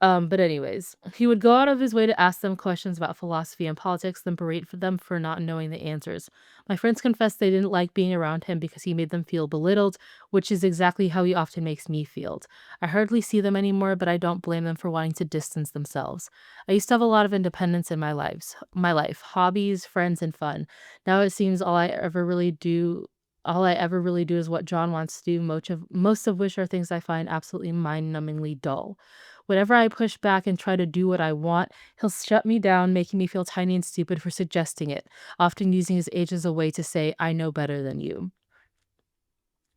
But anyways, he would go out of his way to ask them questions about philosophy and politics, then berate for them for not knowing the answers. My friends confessed they didn't like being around him because he made them feel belittled, which is exactly how he often makes me feel. I hardly see them anymore, but I don't blame them for wanting to distance themselves. I used to have a lot of independence in my life, hobbies, friends, and fun. Now it seems all I ever really do is what John wants to do, most of which are things I find absolutely mind-numbingly dull. Whenever I push back and try to do what I want, he'll shut me down, making me feel tiny and stupid for suggesting it, often using his age as a way to say, I know better than you.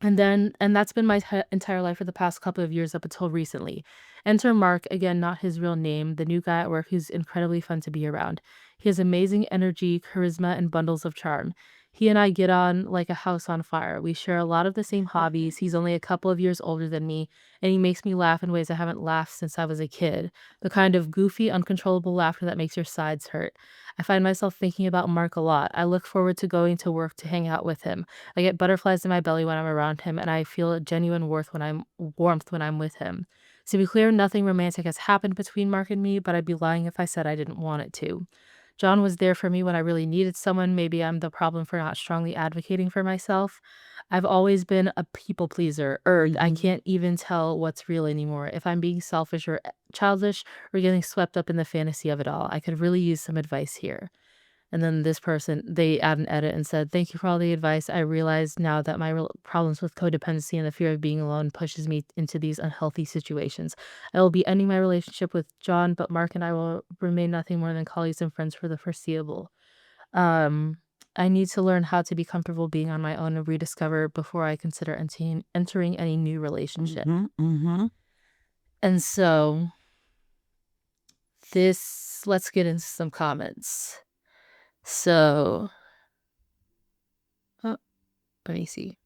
And that's been my entire life for the past couple of years up until recently. Enter Mark, again, not his real name, the new guy at work who's incredibly fun to be around. He has amazing energy, charisma, and bundles of charm. He and I get on like a house on fire. We share a lot of the same hobbies. He's only a couple of years older than me, and he makes me laugh in ways I haven't laughed since I was a kid. The kind of goofy, uncontrollable laughter that makes your sides hurt. I find myself thinking about Mark a lot. I look forward to going to work to hang out with him. I get butterflies in my belly when I'm around him, and I feel a genuine warmth when I'm with him. To be clear, nothing romantic has happened between Mark and me, but I'd be lying if I said I didn't want it to. John was there for me when I really needed someone. Maybe I'm the problem for not strongly advocating for myself. I've always been a people pleaser, or I can't even tell what's real anymore. If I'm being selfish or childish or getting swept up in the fantasy of it all, I could really use some advice here. And then this person, they add an edit and said, "Thank you for all the advice. I realize now that my problems with codependency and the fear of being alone pushes me into these unhealthy situations. I will be ending my relationship with John, but Mark and I will remain nothing more than colleagues and friends for the foreseeable. Um, I need to learn how to be comfortable being on my own and rediscover before I consider entering any new relationship." And so let's get into some comments. So, oh, let me see.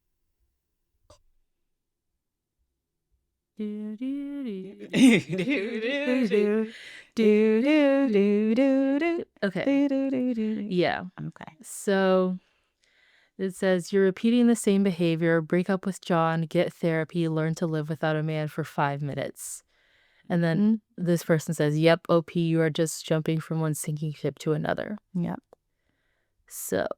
Okay. Yeah. Okay. So it says you're repeating the same behavior. Break up with John, get therapy, learn to live without a man for 5 minutes. And then this person says, "Yep, OP, you are just jumping from one sinking ship to another." Yep. So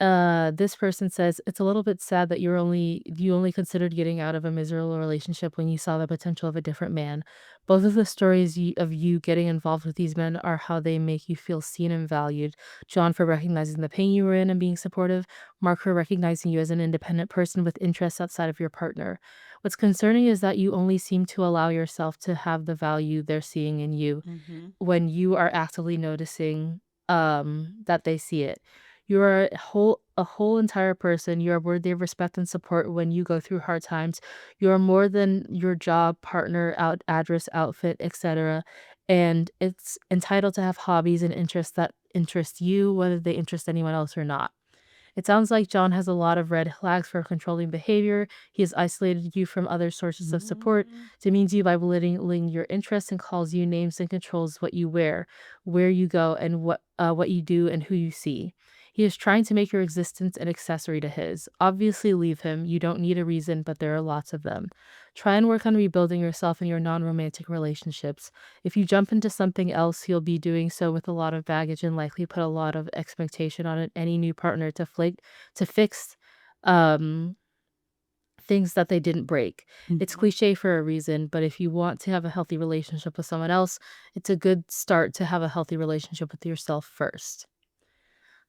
this person says, "It's a little bit sad that you only considered getting out of a miserable relationship when you saw the potential of a different man. Both of the stories of you getting involved with these men are how they make you feel seen and valued. John for recognizing the pain you were in and being supportive. Mark for recognizing you as an independent person with interests outside of your partner. What's concerning is that you only seem to allow yourself to have the value they're seeing in you when you are actively noticing that they see it. You are a whole entire person. You are worthy of respect and support when you go through hard times. You are more than your job, partner, address, outfit, etc. And it's entitled to have hobbies and interests that interest you, whether they interest anyone else or not. It sounds like John has a lot of red flags for controlling behavior. He has isolated you from other sources of support, demeans you by belittling your interests, and calls you names and controls what you wear, where you go, and what you do and who you see. He is trying to make your existence an accessory to his. Obviously, leave him. You don't need a reason, but there are lots of them. Try and work on rebuilding yourself in your non-romantic relationships. If you jump into something else, you'll be doing so with a lot of baggage and likely put a lot of expectation on any new partner to fix um, things that they didn't break. It's cliche for a reason, but if you want to have a healthy relationship with someone else, it's a good start to have a healthy relationship with yourself first.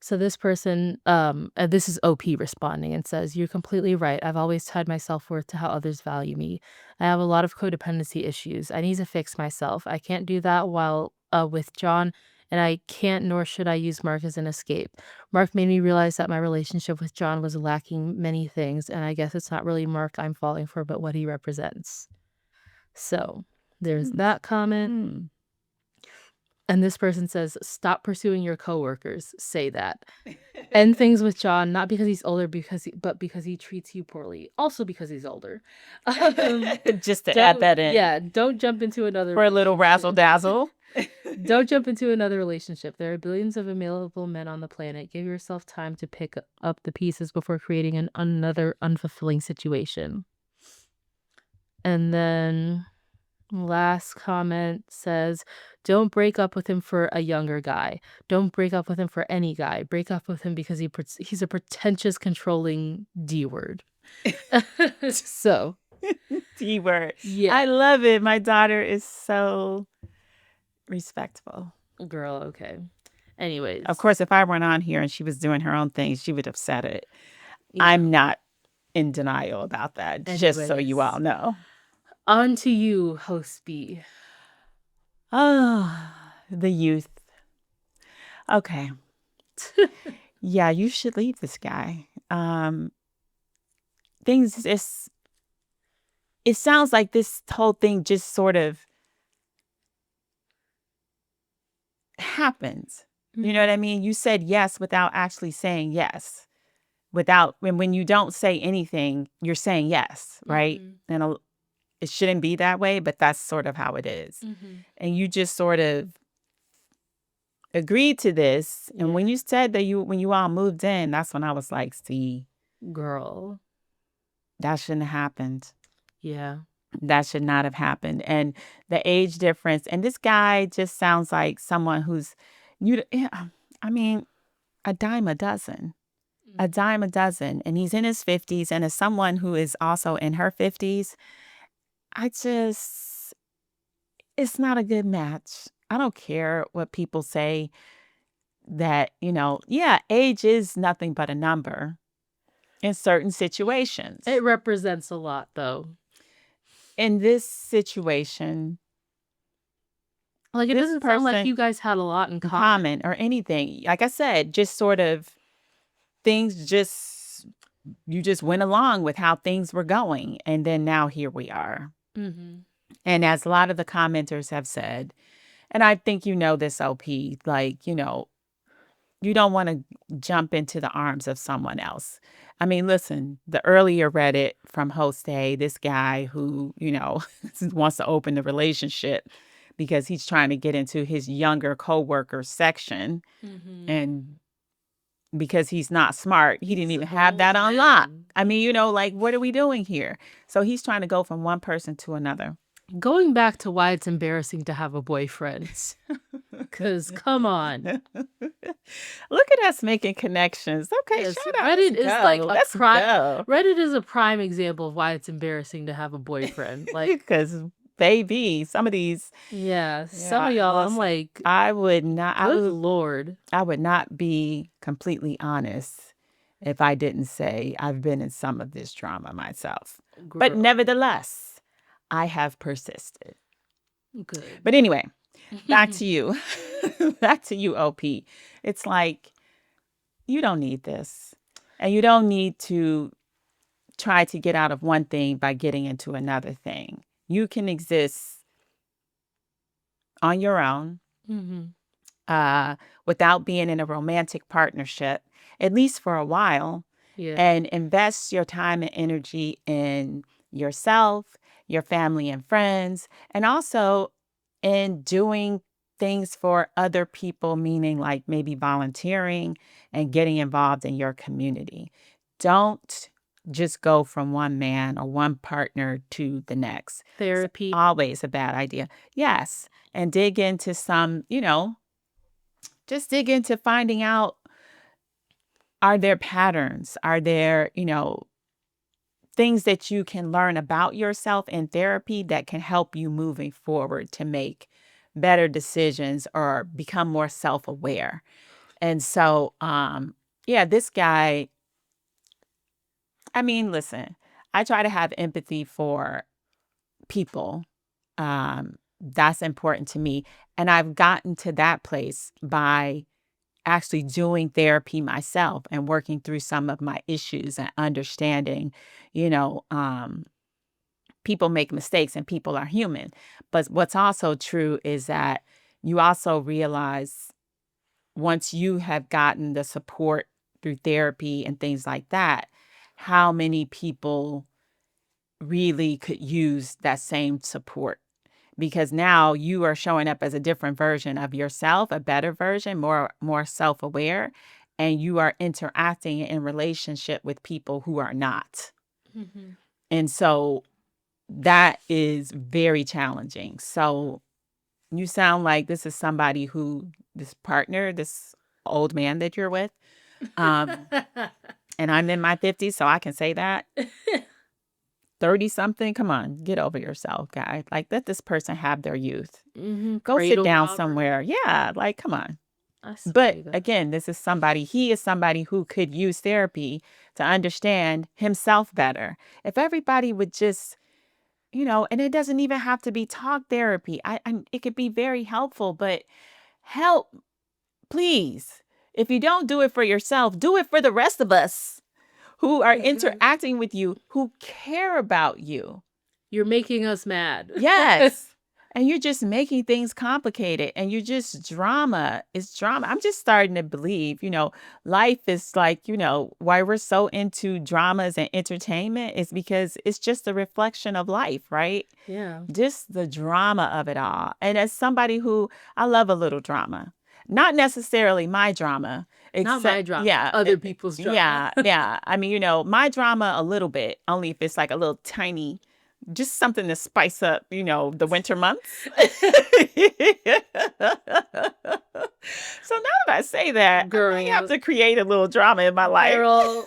So this person, this is OP responding and says, "You're completely right. I've always tied my self-worth to how others value me. I have a lot of codependency issues. I need to fix myself. I can't do that while with John, and I can't nor should I use Mark as an escape. Mark made me realize that my relationship with John was lacking many things, and I guess it's not really Mark I'm falling for, but what he represents." So there's that comment. And this person says, "Stop pursuing your coworkers. Say that. End things with John, not because he's older, but because he treats you poorly. Also because he's older." Just to add that in. Yeah, don't jump into another For a little razzle dazzle. Don't jump into another relationship. There are billions of available men on the planet. Give yourself time to pick up the pieces before creating another unfulfilling situation. And then last comment says, "Don't break up with him for a younger guy. Don't break up with him for any guy. Break up with him because he's a pretentious, controlling D word." So, D word. yeah. I love it. My daughter is so respectful. Girl, okay. Anyways. Of course, if I went on here and she was doing her own thing, she would have said it. Yeah. I'm not in denial about that, just so you all know. On to you, host B. Oh, the youth. Okay. Yeah, you should leave this guy. It sounds like this whole thing just sort of happens. You know what I mean? You said yes without actually saying yes. When you don't say anything, you're saying yes, right? And it shouldn't be that way, but that's sort of how it is. And you just sort of agreed to this. And when you said that when you all moved in, that's when I was like, see, girl, that shouldn't have happened. Yeah. That should not have happened. And the age difference. And this guy just sounds like someone who's, I mean, a dime a dozen. A dime a dozen. And he's in his 50s. And as someone who is also in her 50s, it's not a good match. I don't care what people say that, age is nothing but a number in certain situations. It represents a lot, though. In this situation, like, it doesn't sound like you guys had a lot in common or anything. Like I said, just sort of things you just went along with how things were going. And then now here we are. And as a lot of the commenters have said, and I think this, OP, like, you don't want to jump into the arms of someone else. I mean, listen, the earlier Reddit from Host A, this guy who, wants to open the relationship because he's trying to get into his younger coworker section. And because he's not smart, he didn't even have that on lock. I mean, like, what are we doing here? So he's trying to go from one person to another. Going back to why it's embarrassing to have a boyfriend. Because, come on. Look at us making connections. Okay, yes, shut up. Reddit is like Reddit is a prime example of why it's embarrassing to have a boyfriend. Like, because baby, some of these. Yeah, some of y'all, I'm like, I would not. Good Lord. I would not be completely honest if I didn't say I've been in some of this drama myself. Girl. But nevertheless, I have persisted. Good. But anyway, back to you. Back to you, OP. It's like, you don't need this. And you don't need to try to get out of one thing by getting into another thing. You can exist on your own without being in a romantic partnership, at least for a while, and invest your time and energy in yourself, your family and friends, and also in doing things for other people, meaning like maybe volunteering and getting involved in your community. Don't just go from one man or one partner to the next. Therapy. It's always a bad idea. Yes. And dig into some, just dig into finding out, are there patterns? Are there, things that you can learn about yourself in therapy that can help you moving forward to make better decisions or become more self-aware? And so, this guy, I mean, listen, I try to have empathy for people. That's important to me. And I've gotten to that place by actually doing therapy myself and working through some of my issues and understanding, people make mistakes and people are human. But what's also true is that you also realize once you have gotten the support through therapy and things like that, how many people really could use that same support. Because now you are showing up as a different version of yourself, a better version, more self-aware, and you are interacting in relationship with people who are not. And so that is very challenging. So you sound like this is somebody this partner, this old man that you're with, and I'm in my 50s, so I can say that. 30-something, come on, get over yourself, guy. Like, let this person have their youth. Go sit down somewhere. Yeah, like, come on. But again, he is somebody who could use therapy to understand himself better. If everybody would just, and it doesn't even have to be talk therapy. It could be very helpful, but help, please. If you don't do it for yourself, do it for the rest of us who are interacting with you, who care about you. You're making us mad. Yes. And you're just making things complicated and you're just drama. It's drama. I'm just starting to believe, life is like, why we're so into dramas and entertainment is because it's just a reflection of life, right? Yeah. Just the drama of it all. And as somebody who I love a little drama, not necessarily my drama, Not my drama. yeah, Other people's drama. yeah. I mean, my drama a little bit, only if it's like a little tiny, just something to spice up, the winter months. So now that I say that, Girl, I have to create a little drama in my life. Girl.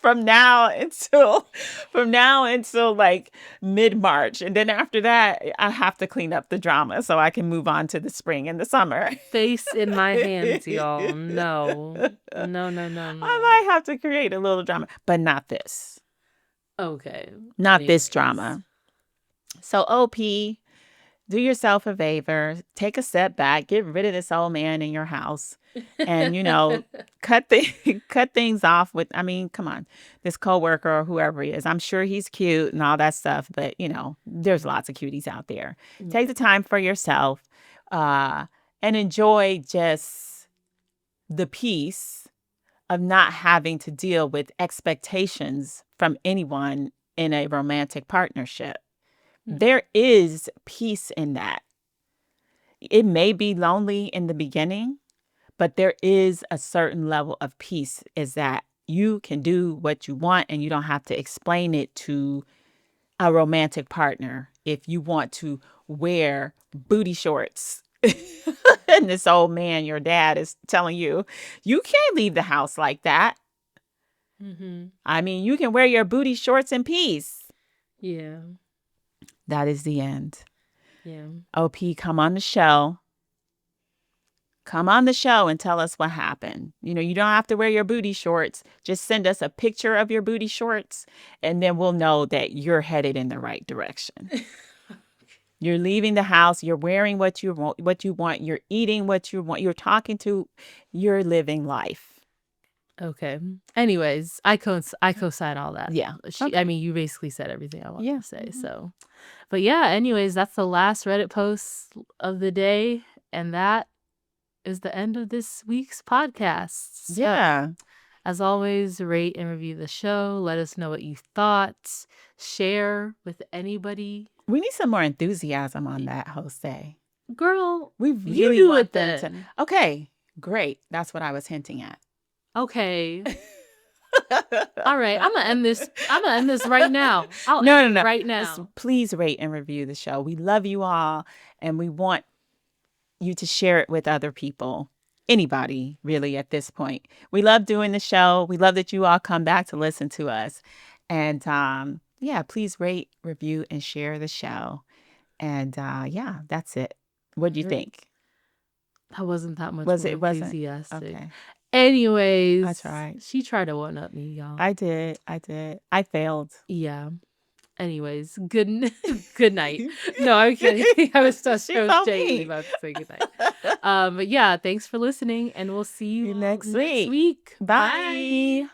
from now until like mid-March. And then after that, I have to clean up the drama so I can move on to the spring and the summer. Face in my hands, y'all. No. I might have to create a little drama, but not this. Okay. Not this drama. So OP, do yourself a favor, take a step back, get rid of this old man in your house, and cut things off with. I mean, come on, this coworker or whoever he is. I'm sure he's cute and all that stuff, but there's lots of cuties out there. Take the time for yourself, and enjoy just the peace of not having to deal with expectations from anyone in a romantic partnership. There is peace in that. It may be lonely in the beginning, but there is a certain level of peace is that you can do what you want and you don't have to explain it to a romantic partner if you want to wear booty shorts. And this old man, your dad, is telling you, you can't leave the house like that. Mm-hmm. I mean, you can wear your booty shorts in peace. Yeah. That is the end. Yeah. OP, come on the show. Come on the show and tell us what happened. You don't have to wear your booty shorts. Just send us a picture of your booty shorts, and then we'll know that you're headed in the right direction. You're leaving the house. You're wearing what you want. You're eating what you want. You're talking to. You're living life. Okay. Anyways, I co-sign all that. Yeah. I mean, you basically said everything I wanted to say. Mm-hmm. So, but yeah. Anyways, that's the last Reddit post of the day, and that is the end of this week's podcast. So, yeah. As always, rate and review the show. Let us know what you thought. Share with anybody. We need some more enthusiasm on that, Jose. Girl, we really you do it then. Okay, great. That's what I was hinting at. Okay. All right. I'm gonna end this right now. No. Right now. Just please rate and review the show. We love you all, and we want you to share it with other people. Anybody, really, at this point. We love doing the show. We love that you all come back to listen to us. And please rate, review, and share the show. And that's it. What do you think? That wasn't that much more enthusiastic. Okay. Anyways, that's right. She tried to one-up me, y'all. I did. I failed. Yeah. Anyways, good night. No, I'm kidding. I was genuinely about to say good night. But yeah, thanks for listening, and we'll see you next week. Bye.